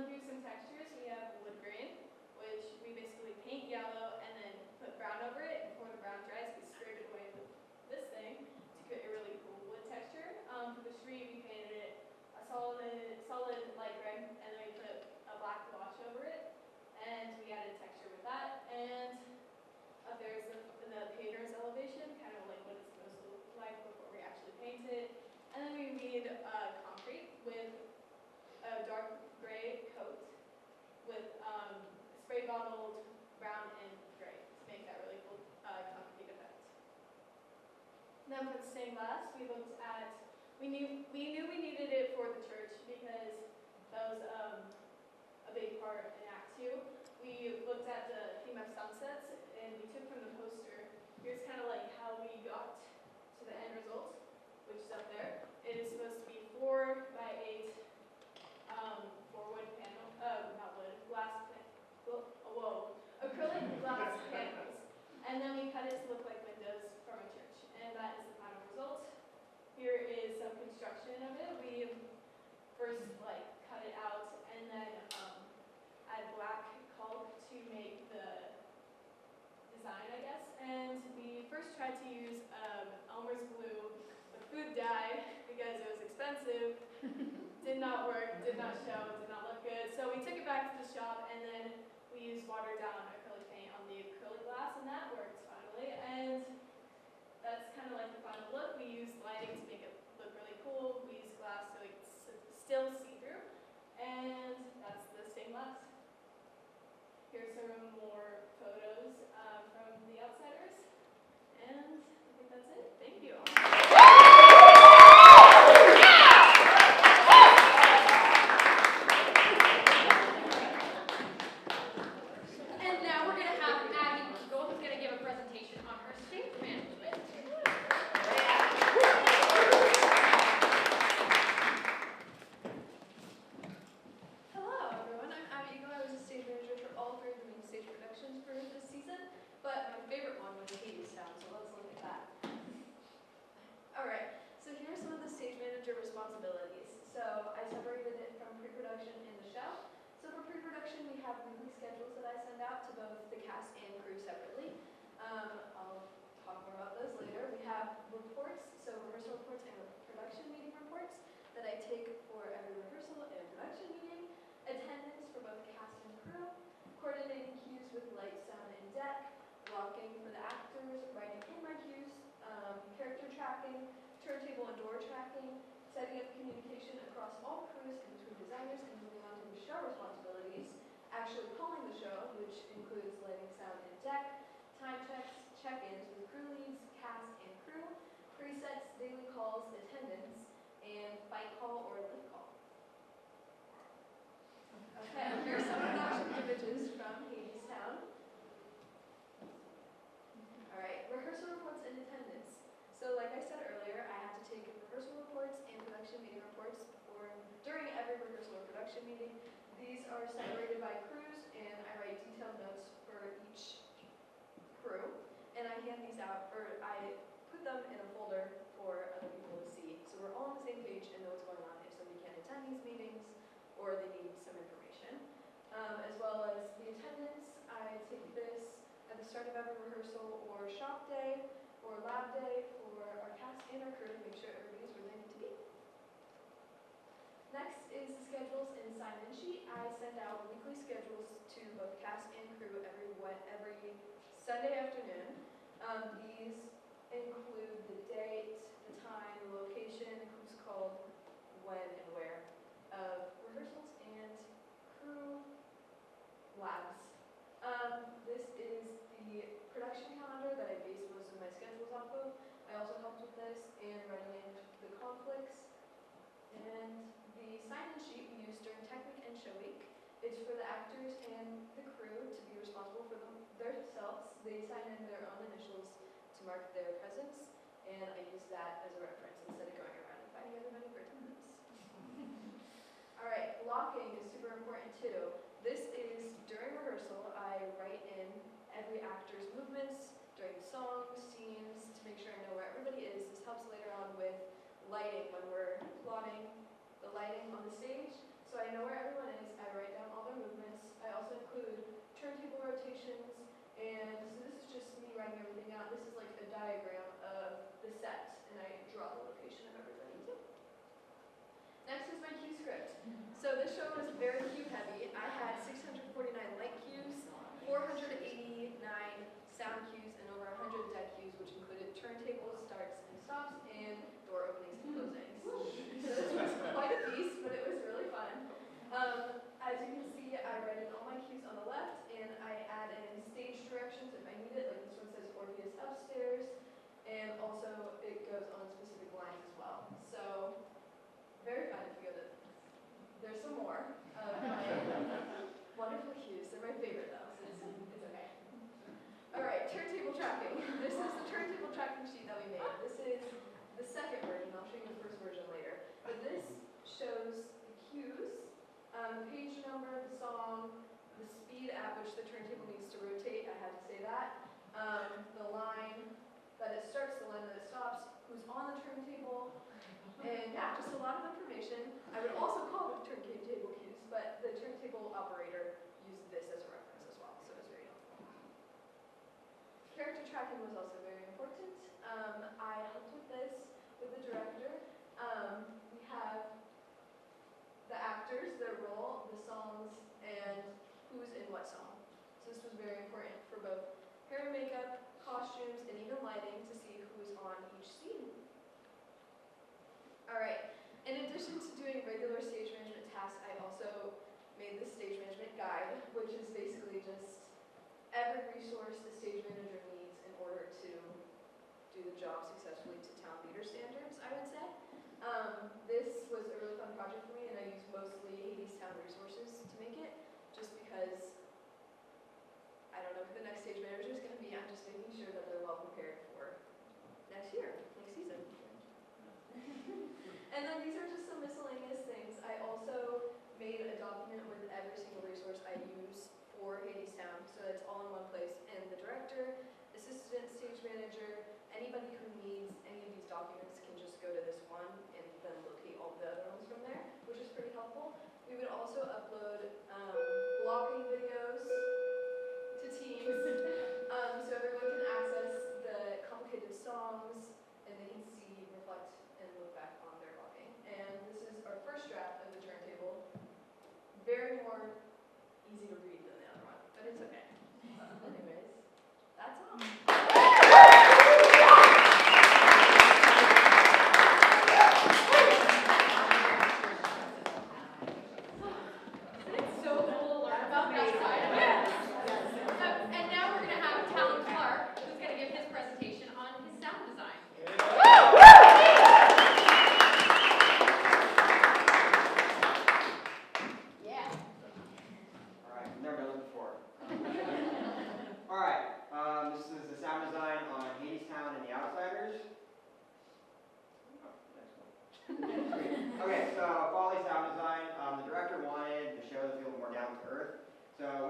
Here's some textures. We have wood grain, which we basically paint yellow and then put brown over it, and before the brown dries, we scrape it away with this thing to get a really cool wood texture. For the street, we painted it a solid light gray, and then we put a black wash over it, and we added texture with that. And up there's the painter's elevation, kind of like what it's supposed to look like before we actually paint it. And then we made concrete with a dark gray coat with spray bottled brown and gray to make that really cool concrete effect. Then for the stained glass, we looked at, we knew we needed it for the church because that was a big part in Act 2. We looked at the theme of sunsets, and we took from the poster, here's kind of like how we got to the end result, which is up there. It is supposed to be 4 by 8 wood panel, not wood, glass acrylic glass panels. And then we cut it to look like windows from a church, and that is the final result. Here is some construction of it. We first cut it out and then add black caulk to make the design, I guess. And we first tried to use Elmer's glue, the food dye, because it was expensive. Did not work, did not show, did not look good. So we took it back to the shop, and then we used watered down acrylic paint on the acrylic glass, and that worked finally. And that's kind of like the final look. We used lighting to make it look really cool. We used glass so it's still see-through. And that's the stained glass. Here's some more photos from the outsiders. And I think that's it. Thank you. And now we're going to have Abby Eagle, who's going to give a presentation on her stage management. Hello, everyone. I'm Abby Eagle. I was a stage manager for all 3 of the main stage productions for this season, but my favorite one was Hadestown, so let's look at that. Alright, so here are some of the stage manager responsibilities. So I separated it from pre-production and the show. So for pre-production, we have weekly schedules that I send out to both the cast and crew separately. I'll talk more about those later. We have reports, so rehearsal reports and production meeting reports that I take for every rehearsal and production meeting. Attendance for both cast and crew. Coordinating cues with light, sound, and deck. Blocking for the actors. Writing in my cues. Character tracking. Turntable and door tracking. Setting up communication across all crews and between designers, and moving on to the show responsibilities. Actually calling the show, which includes lighting, sound, and deck. presets, daily calls, attendance, and fight call or lift call. Okay, here's some production images from Hadestown. Alright, rehearsal reports and attendance. So like I said earlier, I had to take rehearsal reports and production meeting reports during every rehearsal or production meeting. These are separated by crews, and I write detailed notes for each crew. And I hand these out, or I put them in a folder for other people to see. So we're all on the same page and know what's going on if somebody can't attend these meetings or they need some information. As well as the attendance, I take this at the start of every rehearsal or shop day or lab day for our cast and our crew to make sure everybody's where they need to be. Next is the schedules and sign-in sheet. I send out weekly schedules to both cast and crew every Sunday afternoon. These include the date, the time, the location, who's called, when, and where of rehearsals and crew labs. This is the production calendar that I base most of my schedules off of. I also helped with this in writing in the conflicts. And the sign-in sheet we use during Tech Week and Show Week. It's for the actors and the crew to be responsible for themselves. They sign in their own initials to mark their presence, and I use that as a reference instead of going around and finding everybody for attendance. Alright, blocking is super important too. This is during rehearsal, I write in every actor's movements during the songs, scenes, to make sure I know where everybody is. This helps later on with lighting when we're plotting the lighting on the stage. So I know where everyone is, I write down all their movements. I also include turntable rotations, and so this is just me writing everything out. This is like a diagram of the set, and I draw the location of everybody too. Next is my cue script. So this show was very cue heavy. I had 649 light cues, 489 sound cues, and over 100 dead cues, which included turntables, starts and stops, and door openings and closings. So this was quite a feast, but it was really fun. As you can see, I write in all my cues on the left, and I add in stage directions if I need it. Like this one says Orpheus upstairs, and also it goes on specific lines as well. So very fun if you go to. There's some more of my wonderful cues. They're my favorite though, so it's okay. Alright, turntable tracking. This is the turntable tracking sheet that we made. This is the second version. I'll show you the first version later. But this shows the cues, page number of the song, the speed at which the turntable needs to rotate. I had to say that. The line that it starts, the line that it stops, who's on the turntable, and yeah, just a lot of information. I would also call them turntable cues, but the turntable operator used this as a reference as well, so it was very helpful. Character tracking was also very important. I helped with this with the director. We have the actors, their role, the songs, and who's in what song. So this was very important for both hair and makeup, costumes, and even lighting to see who's on each scene. Alright, in addition to doing regular stage management tasks, I also made the stage management guide, which is basically just every resource the stage manager needs in order to do the job successfully to town leader standards, I would say. This was a really fun project for me, and I used mostly Hadestown resources to make it, just because I don't know who the next stage manager is going to be. I'm just making sure that they're well prepared for next year, next season. And then these are just some miscellaneous things. I also made a document with every single resource I use for Hadestown, so it's all in one place. And the director, assistant stage manager, anybody who needs any of these documents can just go to this one and then locate all the other ones from there, which is pretty helpful. We would also upload blocking videos to Teams, so everyone can access the complicated songs and they can see, reflect, and look back on their blocking. And this is our first draft of the turntable. Very more easy to read than the other one, but it's okay. Anyways, that's all. It's so cool to learn about that.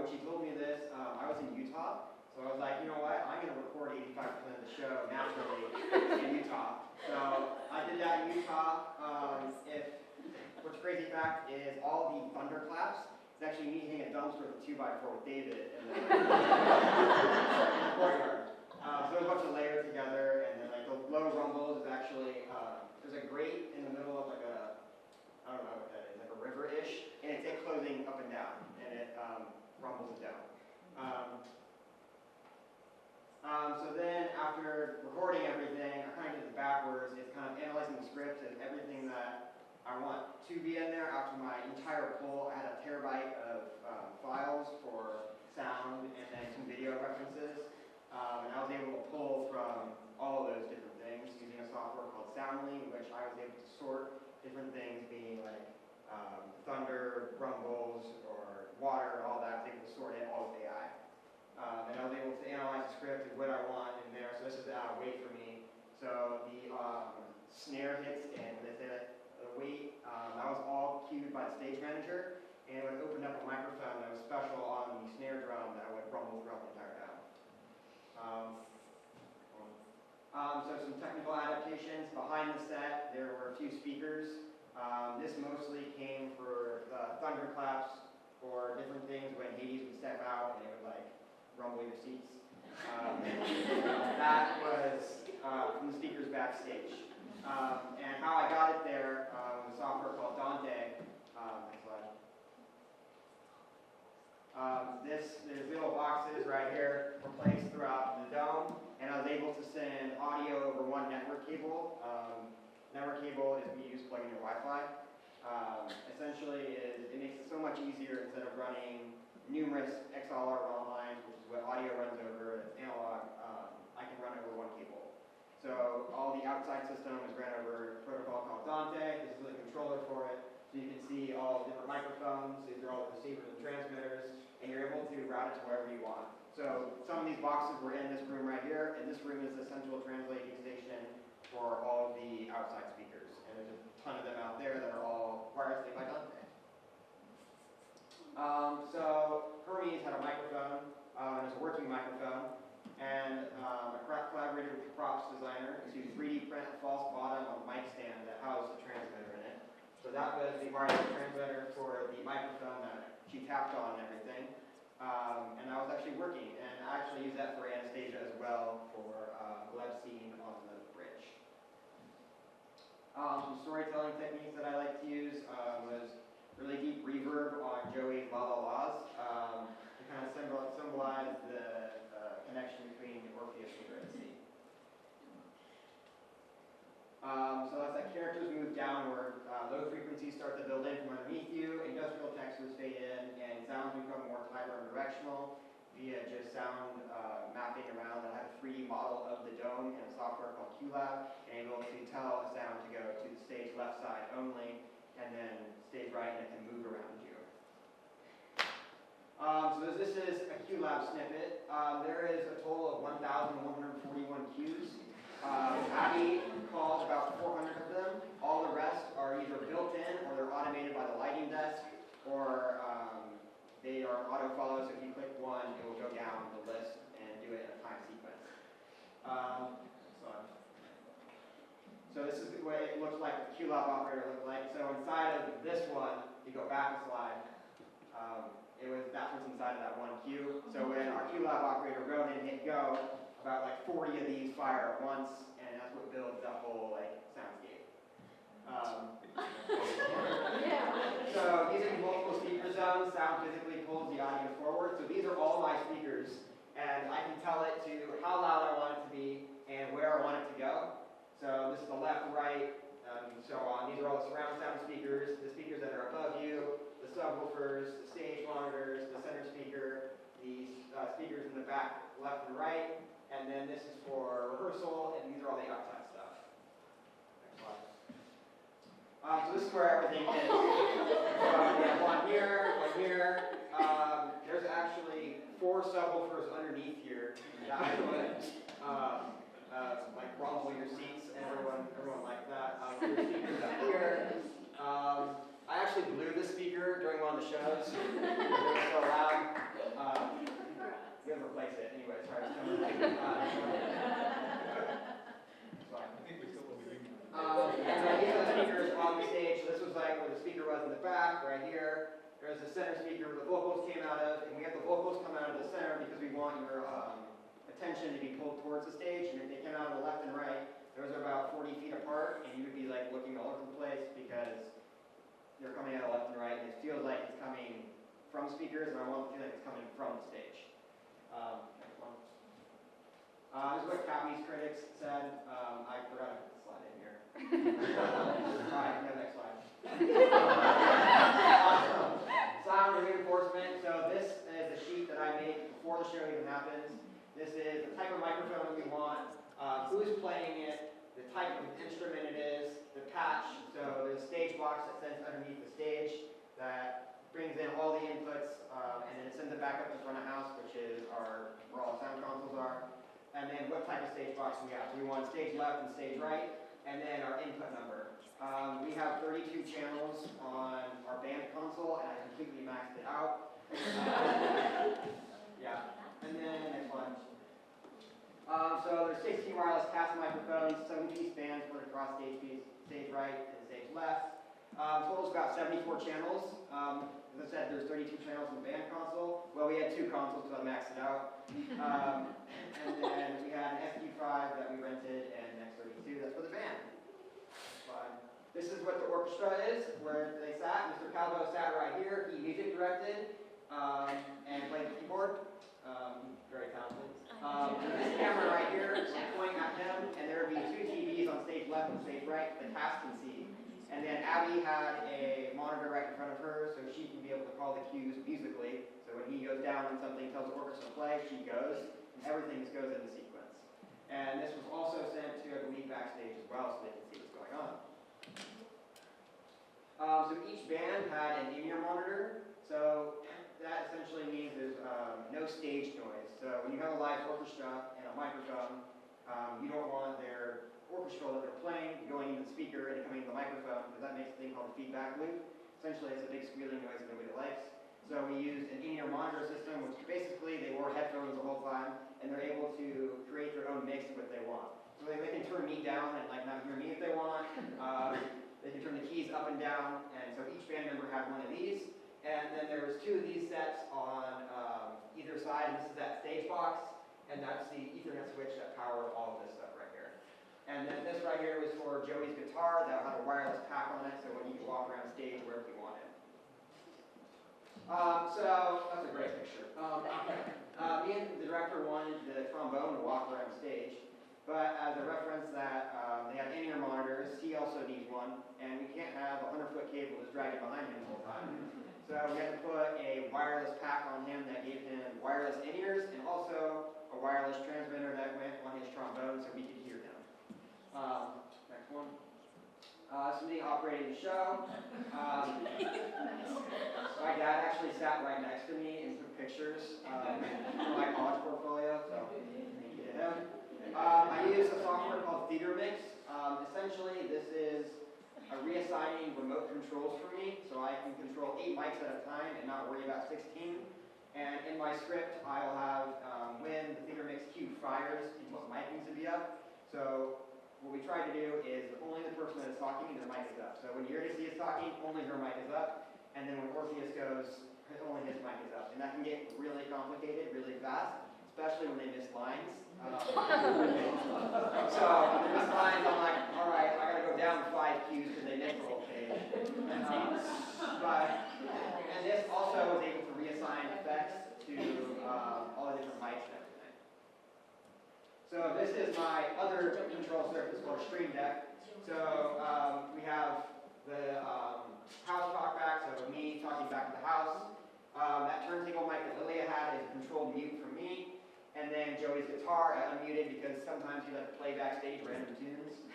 when she told me this, I was in Utah, so I was like, you know what, I'm going to record 85% of the show naturally in Utah. So I did that in Utah. What's a crazy fact is all the thunderclaps is actually me hitting a dumpster with a 2x4 with David in the courtyard. So there's a bunch of layers together, and then like the low rumbles is actually, there's a grate in the middle of like a, I don't know what that is, like a river-ish, and it's it closing up and down, and it rumbles it down. So then after recording everything, I kind of did it backwards. It's kind of analyzing the script and everything that I want to be in there. After my entire pull, I had a terabyte of files for sound and then some video references. And I was able to pull from all of those different things using a software called Soundly, in which I was able to sort different things, being like thunder, rumbles, or water, all that. I was able to sort it all with AI. And I was able to analyze the script and what I want in there. So this is weight for me. So the snare hits and with it, the weight, that was all cued by the stage manager. And it would open up a microphone that was special on the snare drum that would rumble throughout the entire time. So some technical adaptations. Behind the set, there were 2 speakers. This mostly came for thunderclaps or different things when Hades would step out and it would like rumble your seats. That was from the speakers backstage. And how I got it there was a software called Dante. Next slide. There's little boxes right here were placed throughout the dome, and I was able to send audio over one network cable. Network cable is we use plugging your Wi-Fi. Essentially, it makes it so much easier instead of running numerous XLR ROM lines, which is what audio runs over, it's analog. I can run over one cable. So all the outside system is ran over a protocol called Dante. This is the controller for it. So you can see all the different microphones. These are all the receivers and transmitters, and you're able to route it to wherever you want. So some of these boxes were in this room right here, and this room is the central translating station for all of the outside speakers. And there's a ton of them out there that are all wirelessly by Dante. So Hermes had a microphone, and it's a working microphone, and I collaborated with the props designer to 3D print a false bottom of a mic stand that housed the transmitter in it. So that was the wireless transmitter for the microphone that she tapped on and everything. And that was actually working, and I actually used that for Anastasia as well for Gleb's scene on the bridge. Some storytelling techniques that I like to use was really deep reverb on Joey's La La La's to kind of symbolize the connection between Orpheus and Eurydice. So as that characters move downward, low frequencies start to build in from underneath you, industrial textures fade in, and sounds become more tighter and directional via just sound mapping around. I had a 3D model of the dome in a software called QLab, and able to tell a sound to go to the stage left side only, and then stage right, and it can move around you. So this is a QLab snippet. There is a total of 1,141 cues. Abby calls about 400 of them. All the rest are either built in or they're automated by the lighting desk, or they are auto-follow, so if you click one, it will go down the list and do it in a time sequence. So this is what it looks like, the QLab operator looked like. So inside of this one, you go back a slide, that's what's inside of that one queue. So when our QLab operator wrote and hit go, about like 40 of these fire at once, and that's what builds that whole like soundscape. So these are multiple speaker zones. Sound physically pulls the audio forward. So these are all my speakers, and I can tell it to how loud I want it to be and where I want it to go. So this is the left, right, and so on. These are all the surround sound speakers, the speakers that are above you, the subwoofers, the stage monitors, the center speaker, the speakers in the back, left and right, and then this is for rehearsal, and these are all the outside stuff. Next slide. So this is where everything is. So we have one here, one here. There's actually 4 subwoofers underneath here that would like rumble your seats, and everyone liked that. There's speakers up here. I actually blew the speaker during one of the shows. It was so loud. We have to replace it anyway. Sorry, it's coming. And the idea of the speaker is on the stage. So this was like where the speaker was in the back, right here. There's the center speaker where the vocals came out of, and we have the vocals come out of the center because we want your attention to be pulled towards the stage. And if they came out of the left and right, those are about 40 feet apart, and you would be like looking all over the place because they're coming out left and right, and it feels like it's coming from speakers, and I want to feel like it's coming from the stage. Next one. This is what Cappy's critics said. I forgot to put the slide in here. Alright, no, next slide. Sound reinforcement. So this is a sheet that I made before the show even happens. This is the type of microphone that we want, who's playing it, the type of instrument it is, the patch. So there's a stage box that sits underneath the stage that brings in all the inputs, and then it sends it back up to the front of house, which is where all the sound consoles are. And then what type of stage box we have. So we want stage left and stage right, and then our input number. We have 32 channels on our band console, and I completely maxed it out. Yeah, and then next one. So there's 16 wireless cast microphones, 7-piece bands split across stage right and stage left. Total's about 74 channels. As I said, there's 32 channels in the band console. Well, we had 2 consoles, so I maxed it out. And then we had an SD5 that we rented, and an X32, that's for the band. This is what the orchestra is, where they sat. Mr. Calvo sat right here. He music directed and played the keyboard. Very talented. This camera right here is pointing at him, and there would be 2 TVs on stage left and stage right that the cast can see. And then Abby had a monitor right in front of her, so she can be able to call the cues musically. So when he goes down and something tells the orchestra to play, she goes, and everything just goes into sequence. And this was also sent to, I believe, backstage as well, so they can see what's going on. So each band had an in-ear monitor. So that essentially means there's no stage noise. So when you have a live orchestra and a microphone, you don't want their orchestral that they're playing going into the speaker and coming into the microphone, because that makes a thing called a feedback loop. Essentially, it's a big squealing noise that nobody likes. So we used an in-ear monitor system, which basically they wore headphones the whole time, and they're able to create their own mix of what they want. So they can turn me down and like not hear me if they want. They can turn the keys up and down, and so each band member had one of these. And then there was 2 of these sets on either side, and this is that stage box, and that's the Ethernet switch that powers all of this stuff right here. And then this right here was for Joey's guitar that had a wireless pack on it, so when you could walk around stage wherever you wanted. So that's a great picture. Me and the director wanted the trombone to walk around stage, but as a reference that they had in-ear monitors, he also needs one, and we can't have a 100-foot cable just dragging behind him the whole time. So we had to put a wireless pack on him that gave him wireless in-ears and also a wireless transmitter that went on his trombone so we could hear him. Next one. Somebody operating the show. My dad actually sat right next to me and took pictures for my college portfolio, so thank you to him. I use a software called Theater Mix. Essentially, this is reassigning remote controls for me, so I can control 8 mics at a time and not worry about 16. And in my script, I'll have when the Theater Mix cue fires and what mic needs to be up. So what we try to do is only the person that is talking, their mic is up. So when Eurydice is talking, only her mic is up. And then when Orpheus goes, only his mic is up. And that can get really complicated, really fast, especially when they miss lines. So when they miss lines, I'm like, all right, I gotta go down to 5 cues because they missed the whole page. And this also was able to reassign effects to all the different mics and everything. So this is my other control surface called Stream Deck. So we have the house talkback, so me talking back to the house. That turntable mic that Lilia had is a controlled mute for me. And then Joey's guitar I unmuted because sometimes he like to play backstage random tunes.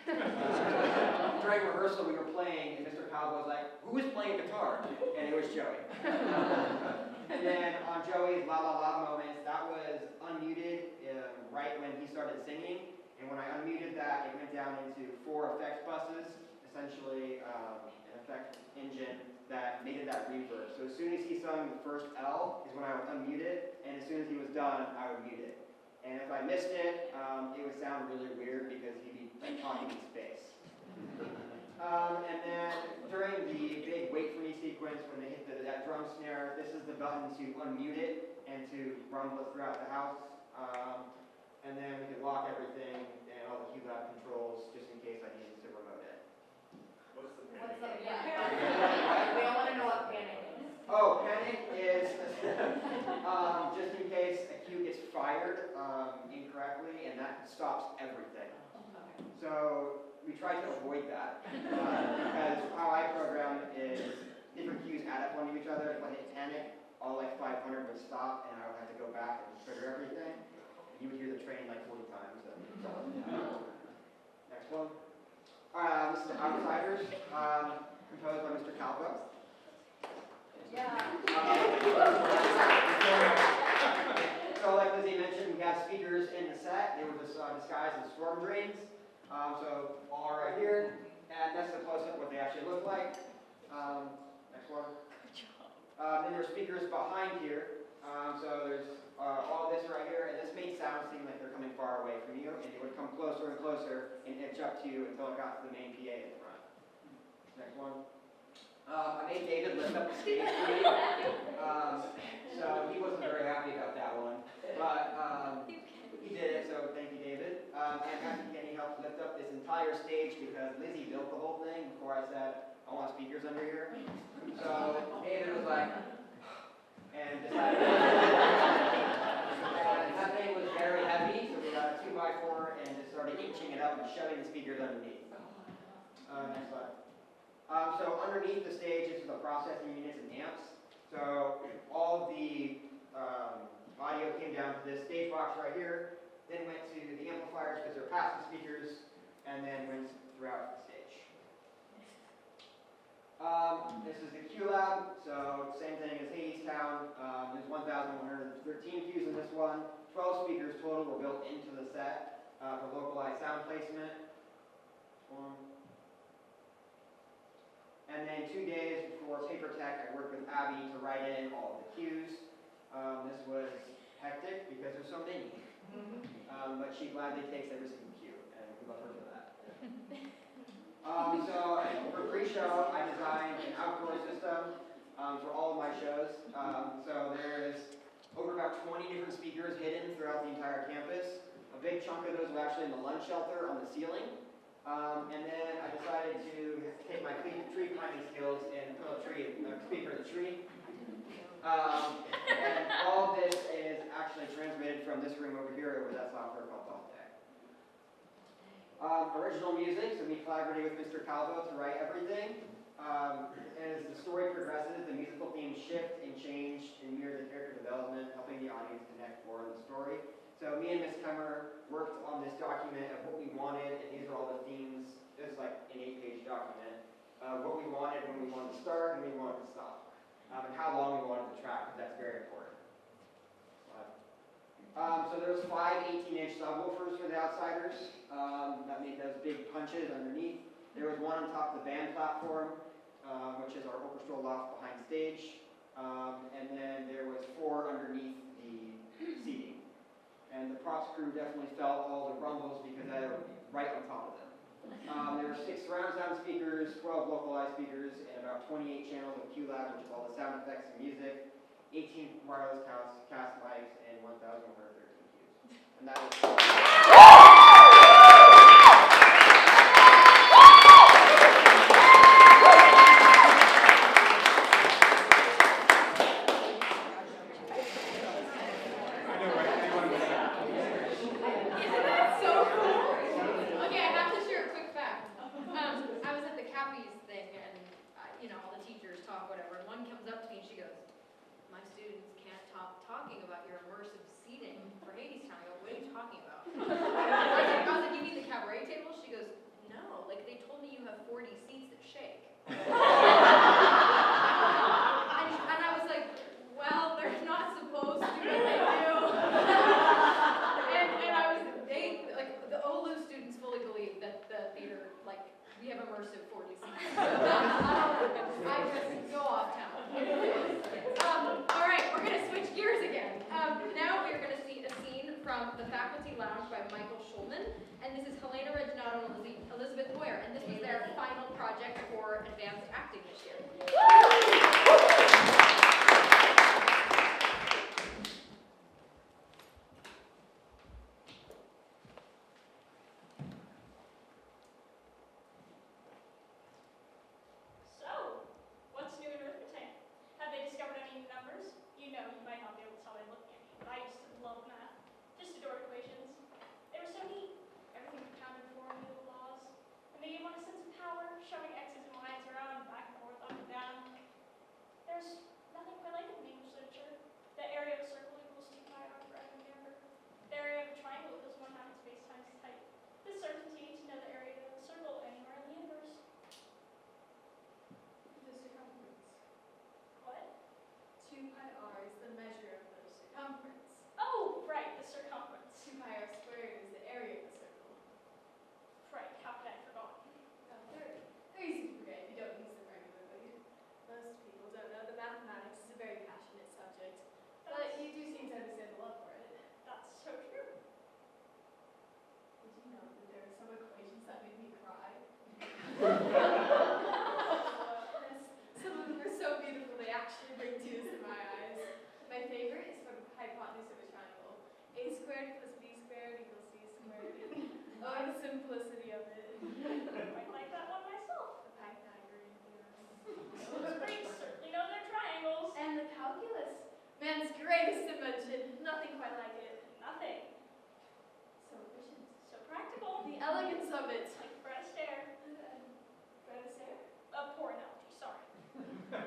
During rehearsal we were playing and Mr. Calvo was like, "Who is playing guitar?" And it was Joey. And then on Joey's La La La moments, that was unmuted right when he started singing. And when I unmuted that, it went down into 4 effects buses, essentially an effect engine that made it that reverb. So as soon as he sung the first L is when I would unmute it, and as soon as he was done, I would mute it. And if I missed it, it would sound really weird because he'd be like talking in space. And then during the big wait for me sequence, when they hit that drum snare, this is the button to unmute it and to rumble it throughout the house. And then we can lock everything and all the QLab controls just in case I needed to remote it. What's the What's panic? up? Yeah. We all want to know what panic is. Oh, panic is just in case a cue gets fired incorrectly, and that stops everything. So we try to avoid that because how I program is different cues add up onto each other. If I hit panic, all like 500 would stop, and I would have to go back and trigger everything. You would hear the train like 40 times. Next one. This is Outsiders, composed by Mr. Calvo. Yeah. So like Lizzie mentioned, we have speakers in the set. They were just disguised as storm drains. So all right here, and that's the close-up what they actually look like. Next one. Then there's speakers behind here. So there's all this right here, and this made sound seem like they're coming far away from you, and they would come closer and closer and edge up to you until it got to the main PA in front. Next one. I made David lift up the stage for me, so he wasn't very happy about that one, but he did it, so thank you, David. And I didn't get any help to lift up this entire stage because Lizzie built the whole thing before I said, I want speakers under here. So David was like, and decided, and that thing was very heavy, so we got a 2x4 and just started inching it up and shoving the speakers underneath. Next slide. So underneath the stage is the processing units and amps. So all of the audio came down to this stage box right here, then went to the amplifiers because they're past the speakers, and then went throughout the stage. This is the QLab, so same thing as Hadestown. There's 1,113 cues in this one. 12 speakers total were built into the set for localized sound placement. And then 2 days before Paper Tech, I worked with Abby to write in all of the cues. This was hectic because there's so many. But she gladly takes every single cue, and we love her for that. So for pre-show, I designed an outdoor system for all of my shows. So there's over about 20 different speakers hidden throughout the entire campus. A big chunk of those were actually in the lunch shelter on the ceiling. And then I decided to take my tree climbing skills and put a speaker in the tree. And all of this is actually transmitted from this room over here over that software called TAPA. Original music, so we collaborated with Mr. Calvo to write everything. As the story progresses, the musical themes shift and change and mirror the character development, helping the audience connect more in the story. So me and Ms. Kemmer worked on this document of what we wanted, and these are all the themes. It's like an 8-page document of what we wanted, when we wanted to start, and when we wanted to stop, and how long we wanted the track, because that's very important. So there's 5 18-inch subwoofers for the Outsiders that made those big punches underneath. There was one on top of the band platform, which is our orchestral loft behind stage, and then there was 4 underneath the seating. And the props crew definitely felt all the rumbles because they were right on top of them. There were 6 surround sound speakers, 12 localized speakers, and about 28 channels of QLab, which is all the sound effects and music, 18 wireless cast mics, and 1,113 cues. And that was... talk, whatever, and one comes up to me and she goes, my students can't stop talking about your from The Faculty Lounge by Michael Schulman, and this is Helena Reginato and Elizabeth Moyer, and this was their final project for advanced acting this year. So, what's new in arithmetic? Have they discovered any new numbers? You know, you might not be able to tell by looking at me, but I used to love math. Just adored equations. They were so neat. Everything was accounted for in the laws. And they gave one a sense of power, shoving x's and y's around, back and forth, up and down. There's nothing quite like it in English literature. The area of a circle equals 2 pi r squared and number. The area of a triangle equals 1/2 its base times its height. This certainty to know the area of a circle anywhere in the universe. The circumference. What? 2 pi r is the measure of the circumference. Oh, right, the circumference. 2 pi r squared is the area of the circle. Right, how could I have forgotten? They're easy to forget if you don't use them regularly. Most people don't know that mathematics is a very passionate subject, but you do seem to understand the love for it. That's so true. Did you know that there are some equations that make me cry? Some of them are so beautiful they actually bring tears to my eyes. My favorite is from hypotenuse of a triangle. A squared plus b squared equals c squared. Oh, the simplicity of it. I like that one myself. The Pythagorean theorem. Those Greeks certainly know their triangles. And the calculus. Man's greatest invention. Nothing quite like it. Nothing. So efficient. So practical. The elegance of it. Like Fred Astaire. Fred Astaire? A poor analogy, sorry.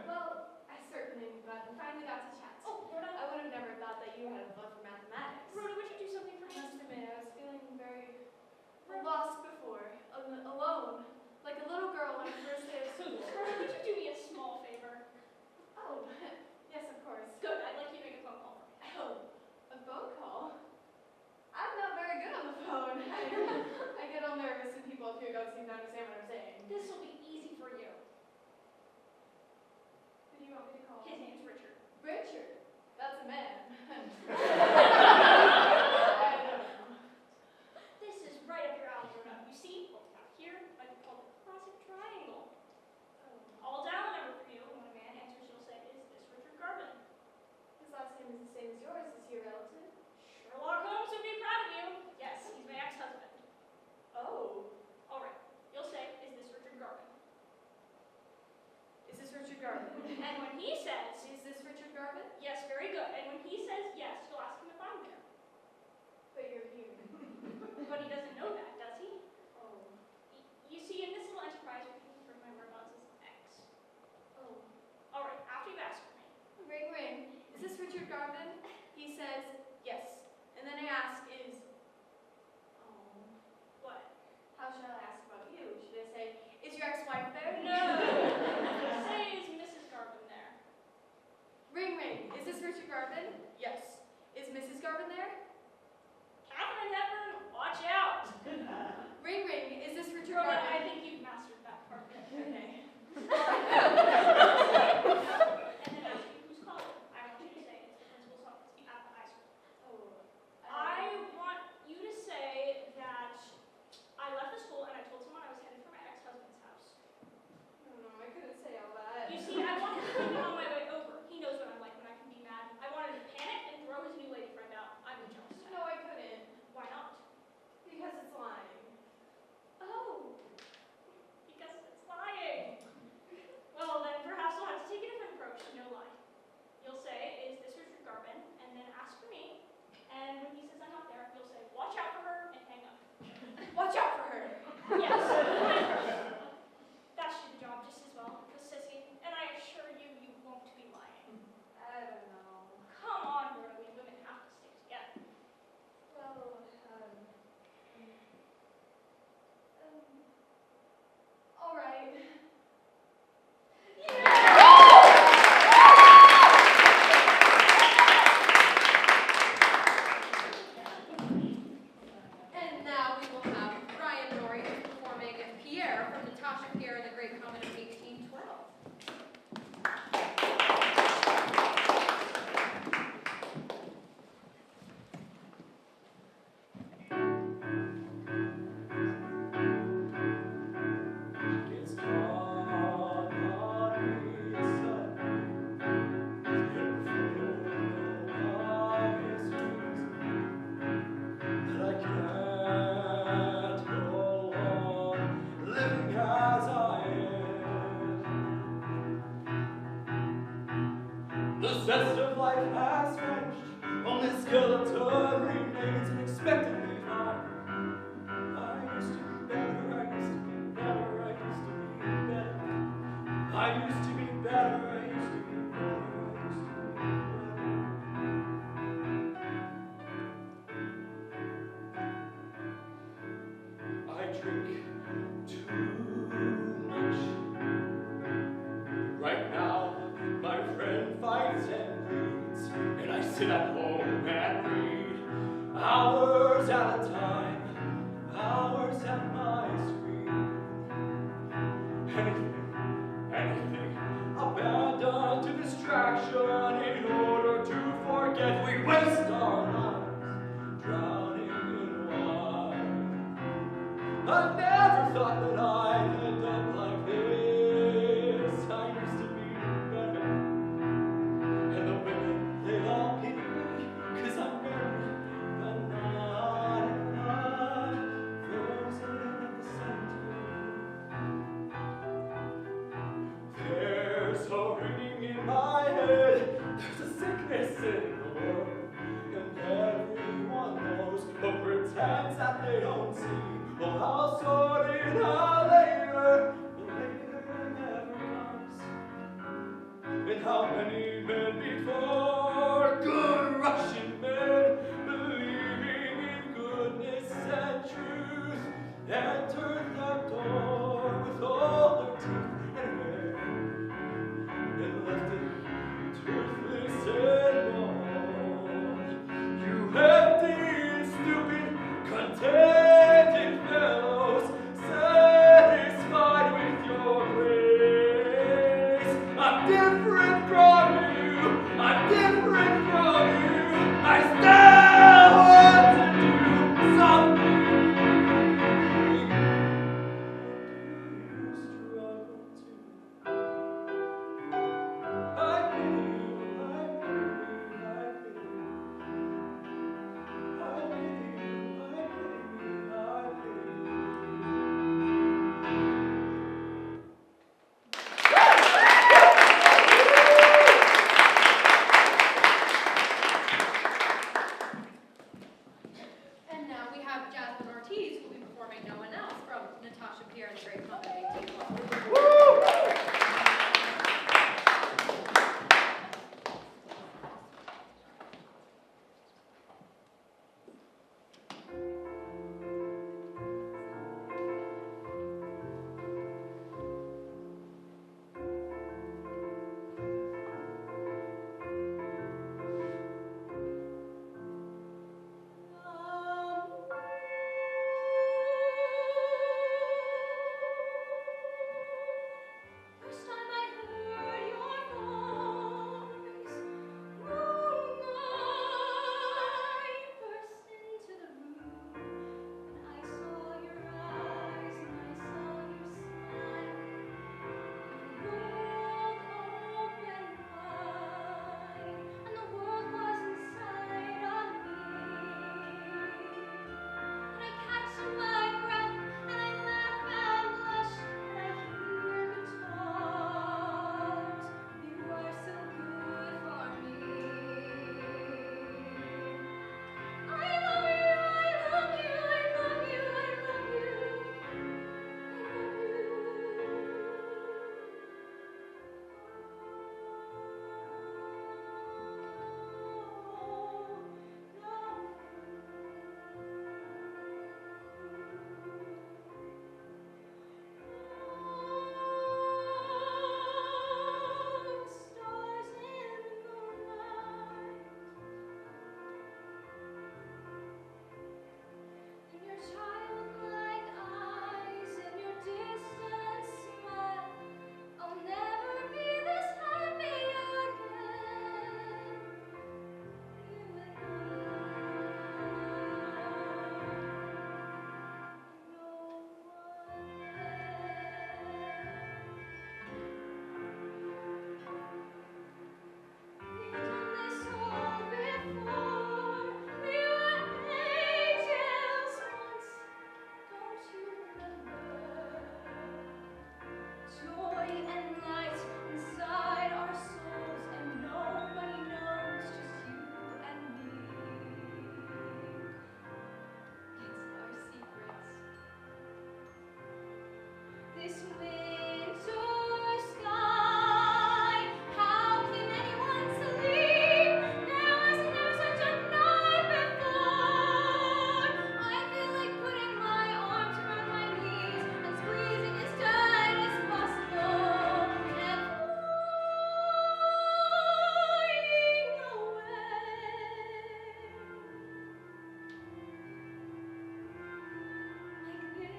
Well, I certainly finally got to chat. Oh, Rhoda. I would have never thought that you had a love for mathematics. Rhoda, would you do something for I me? must admit, I was feeling very lost before, alone, like a little girl on her first day of school. Rhoda, would you do me a small favor? Oh, yes, of course. Good, I'd like you to make a phone call for me. Oh, a phone call? I'm not very good on the phone. I get all nervous when people up here don't seem to understand what I'm saying. This will be easy for you. Who do you want me to call? His name's Richard. Richard. That's a man. I don't know. This is right up your alley, Rhoda. You see, what's out here might be called the classic triangle. I'll dial a number for you, and when a man answers, you'll say, "Is this Richard Garvin?" His last name is the same as yours. Is he a relative? Sherlock Holmes would be proud of you. Yes, he's my ex-husband. Oh. All right, you'll say, "Is this Richard Garvin?" Is this Richard Garvin? And when he says, Is this Richard Garvin? "Yes, very good," and when he says yes, you'll ask him if I'm there. But you're here. But he doesn't know that, does he? Oh. You see, in this little enterprise, we can refer to my whereabouts as X. Oh. All right, after you've asked for me. Ring, ring. Is this Richard Garvin? He says, yes. And then I ask, oh, What? how shall I ask about you? Should I say, is your ex-wife there? No! Say, "Is Mrs. Garvin there?" Ring, ring. Is this Richard Garvin? Yes. Is Mrs. Garvin there? Catherine Hepburn, watch out! Ring, ring. Is this Richard Rhoda, Garvin? I think you've mastered that part. Okay. And then ask you who's calling. I want you to say it's the principal's office at the high school. Oh. I want you to say that I left the school and I told someone I was headed for my ex-husband's house. No, I couldn't say all that. You see, I wanted to take him on my way over. He knows what I'm like when I can be mad. I wanted to panic and throw his new lady friend out. I'm a jealous type. No, I couldn't. Why not? Because it's lying. Oh, because it's lying. Well, then perhaps I'll have to take a different approach and no lie. You'll say, "Is this Richard Garvin?" and then ask for me. And when he says I'm not there, you'll say, "Watch out for her," and hang up. Watch out for her. Yes. That should do the job just as well, the sissy. And I assure you, you won't be lying. I don't know. Come on, Rhoda, we women have to stick together. Well, all right. And now we will have Ryan Norrie performing skeleton remains unexpectedly high. I used to be better, I used to be better, I used to be better. I used to be better, I used to be better, I used to be better. I drink too much. Right now, my friend fights and bleeds, and I sit at home and read hours at a time, hours at my screen. Anything, abandoned to distraction in order to forget we waste our lives drowning in wine. I never thought that I'd end up like this. I used to be better, and the women, they all pity me, 'cause I'm married, but not enough, frozen at the center. There's a ringing in my head, there's a sickness in the world, and everyone knows, but pretends that they don't see. Oh, I'll sort it out later, but later never comes. And how many men before, good Russian men, believing in goodness and truth, entered the door with all their teeth and hair, and left it toothless and bald. You empty, stupid, contented fellows, satisfied with your grace. I'm different from you, I'm different. this winter sky. How can anyone sleep? There was never such a night before. I feel like putting my arms around my knees and squeezing as tight as possible and flying away like this.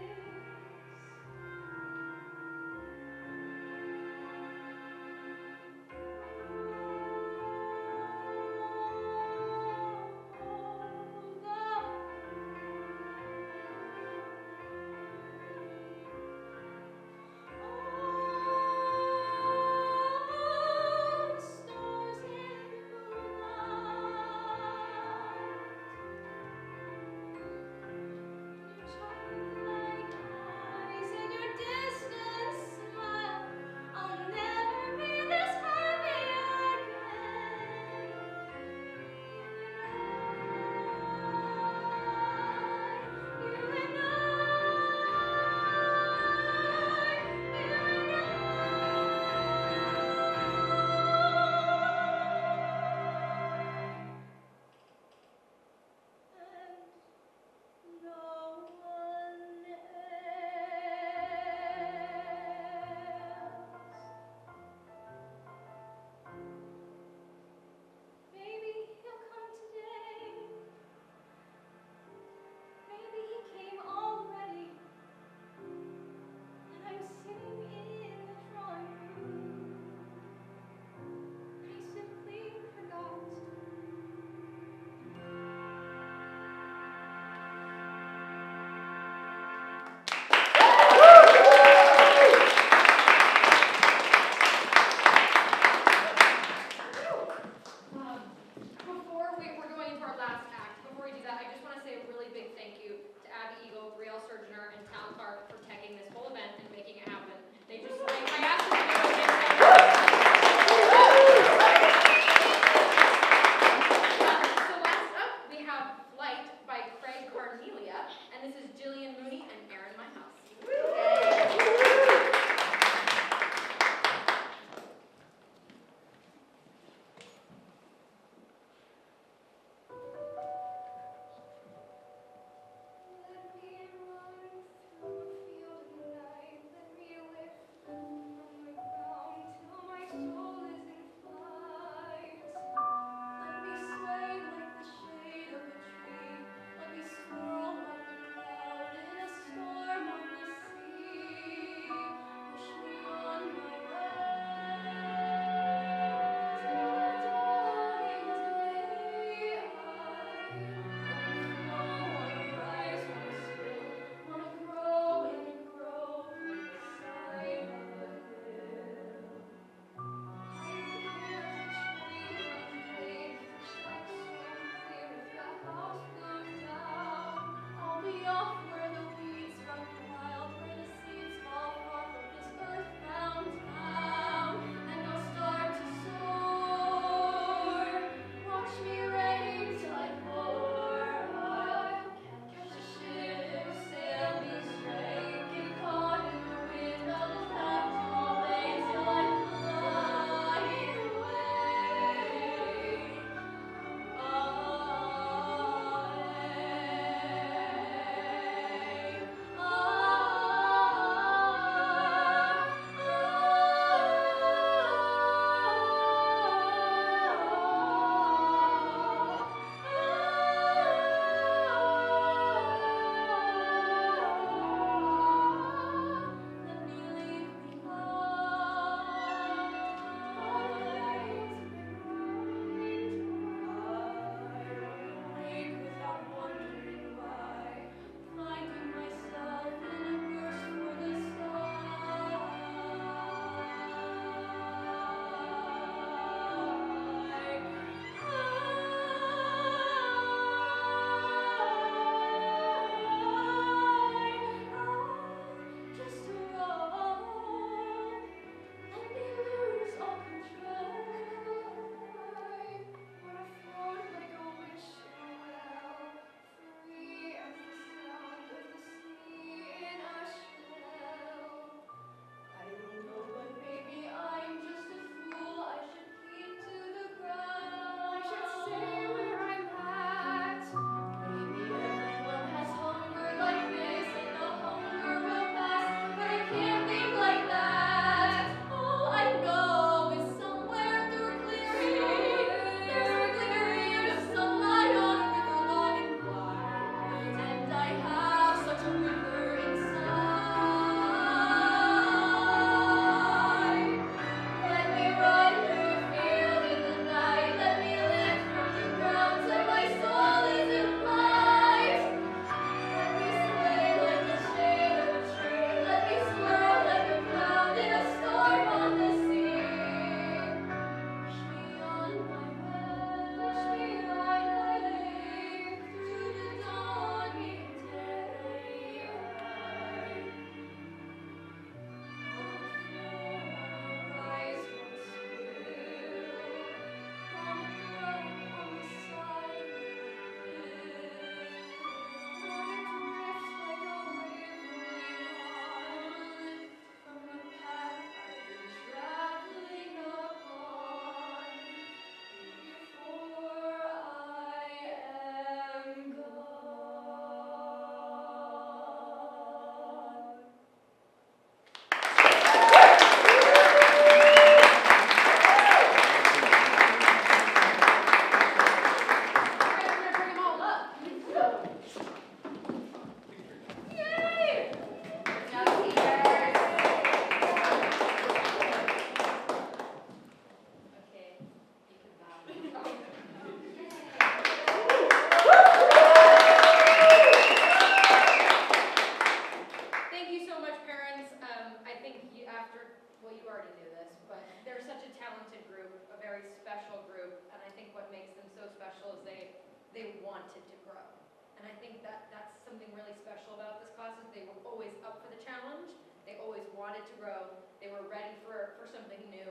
wanted to grow. And I think that that's something really special about this class is they were always up for the challenge. They always wanted to grow. They were ready for something new.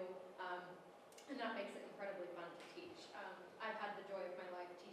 And that makes it incredibly fun to teach. I've had the joy of my life teaching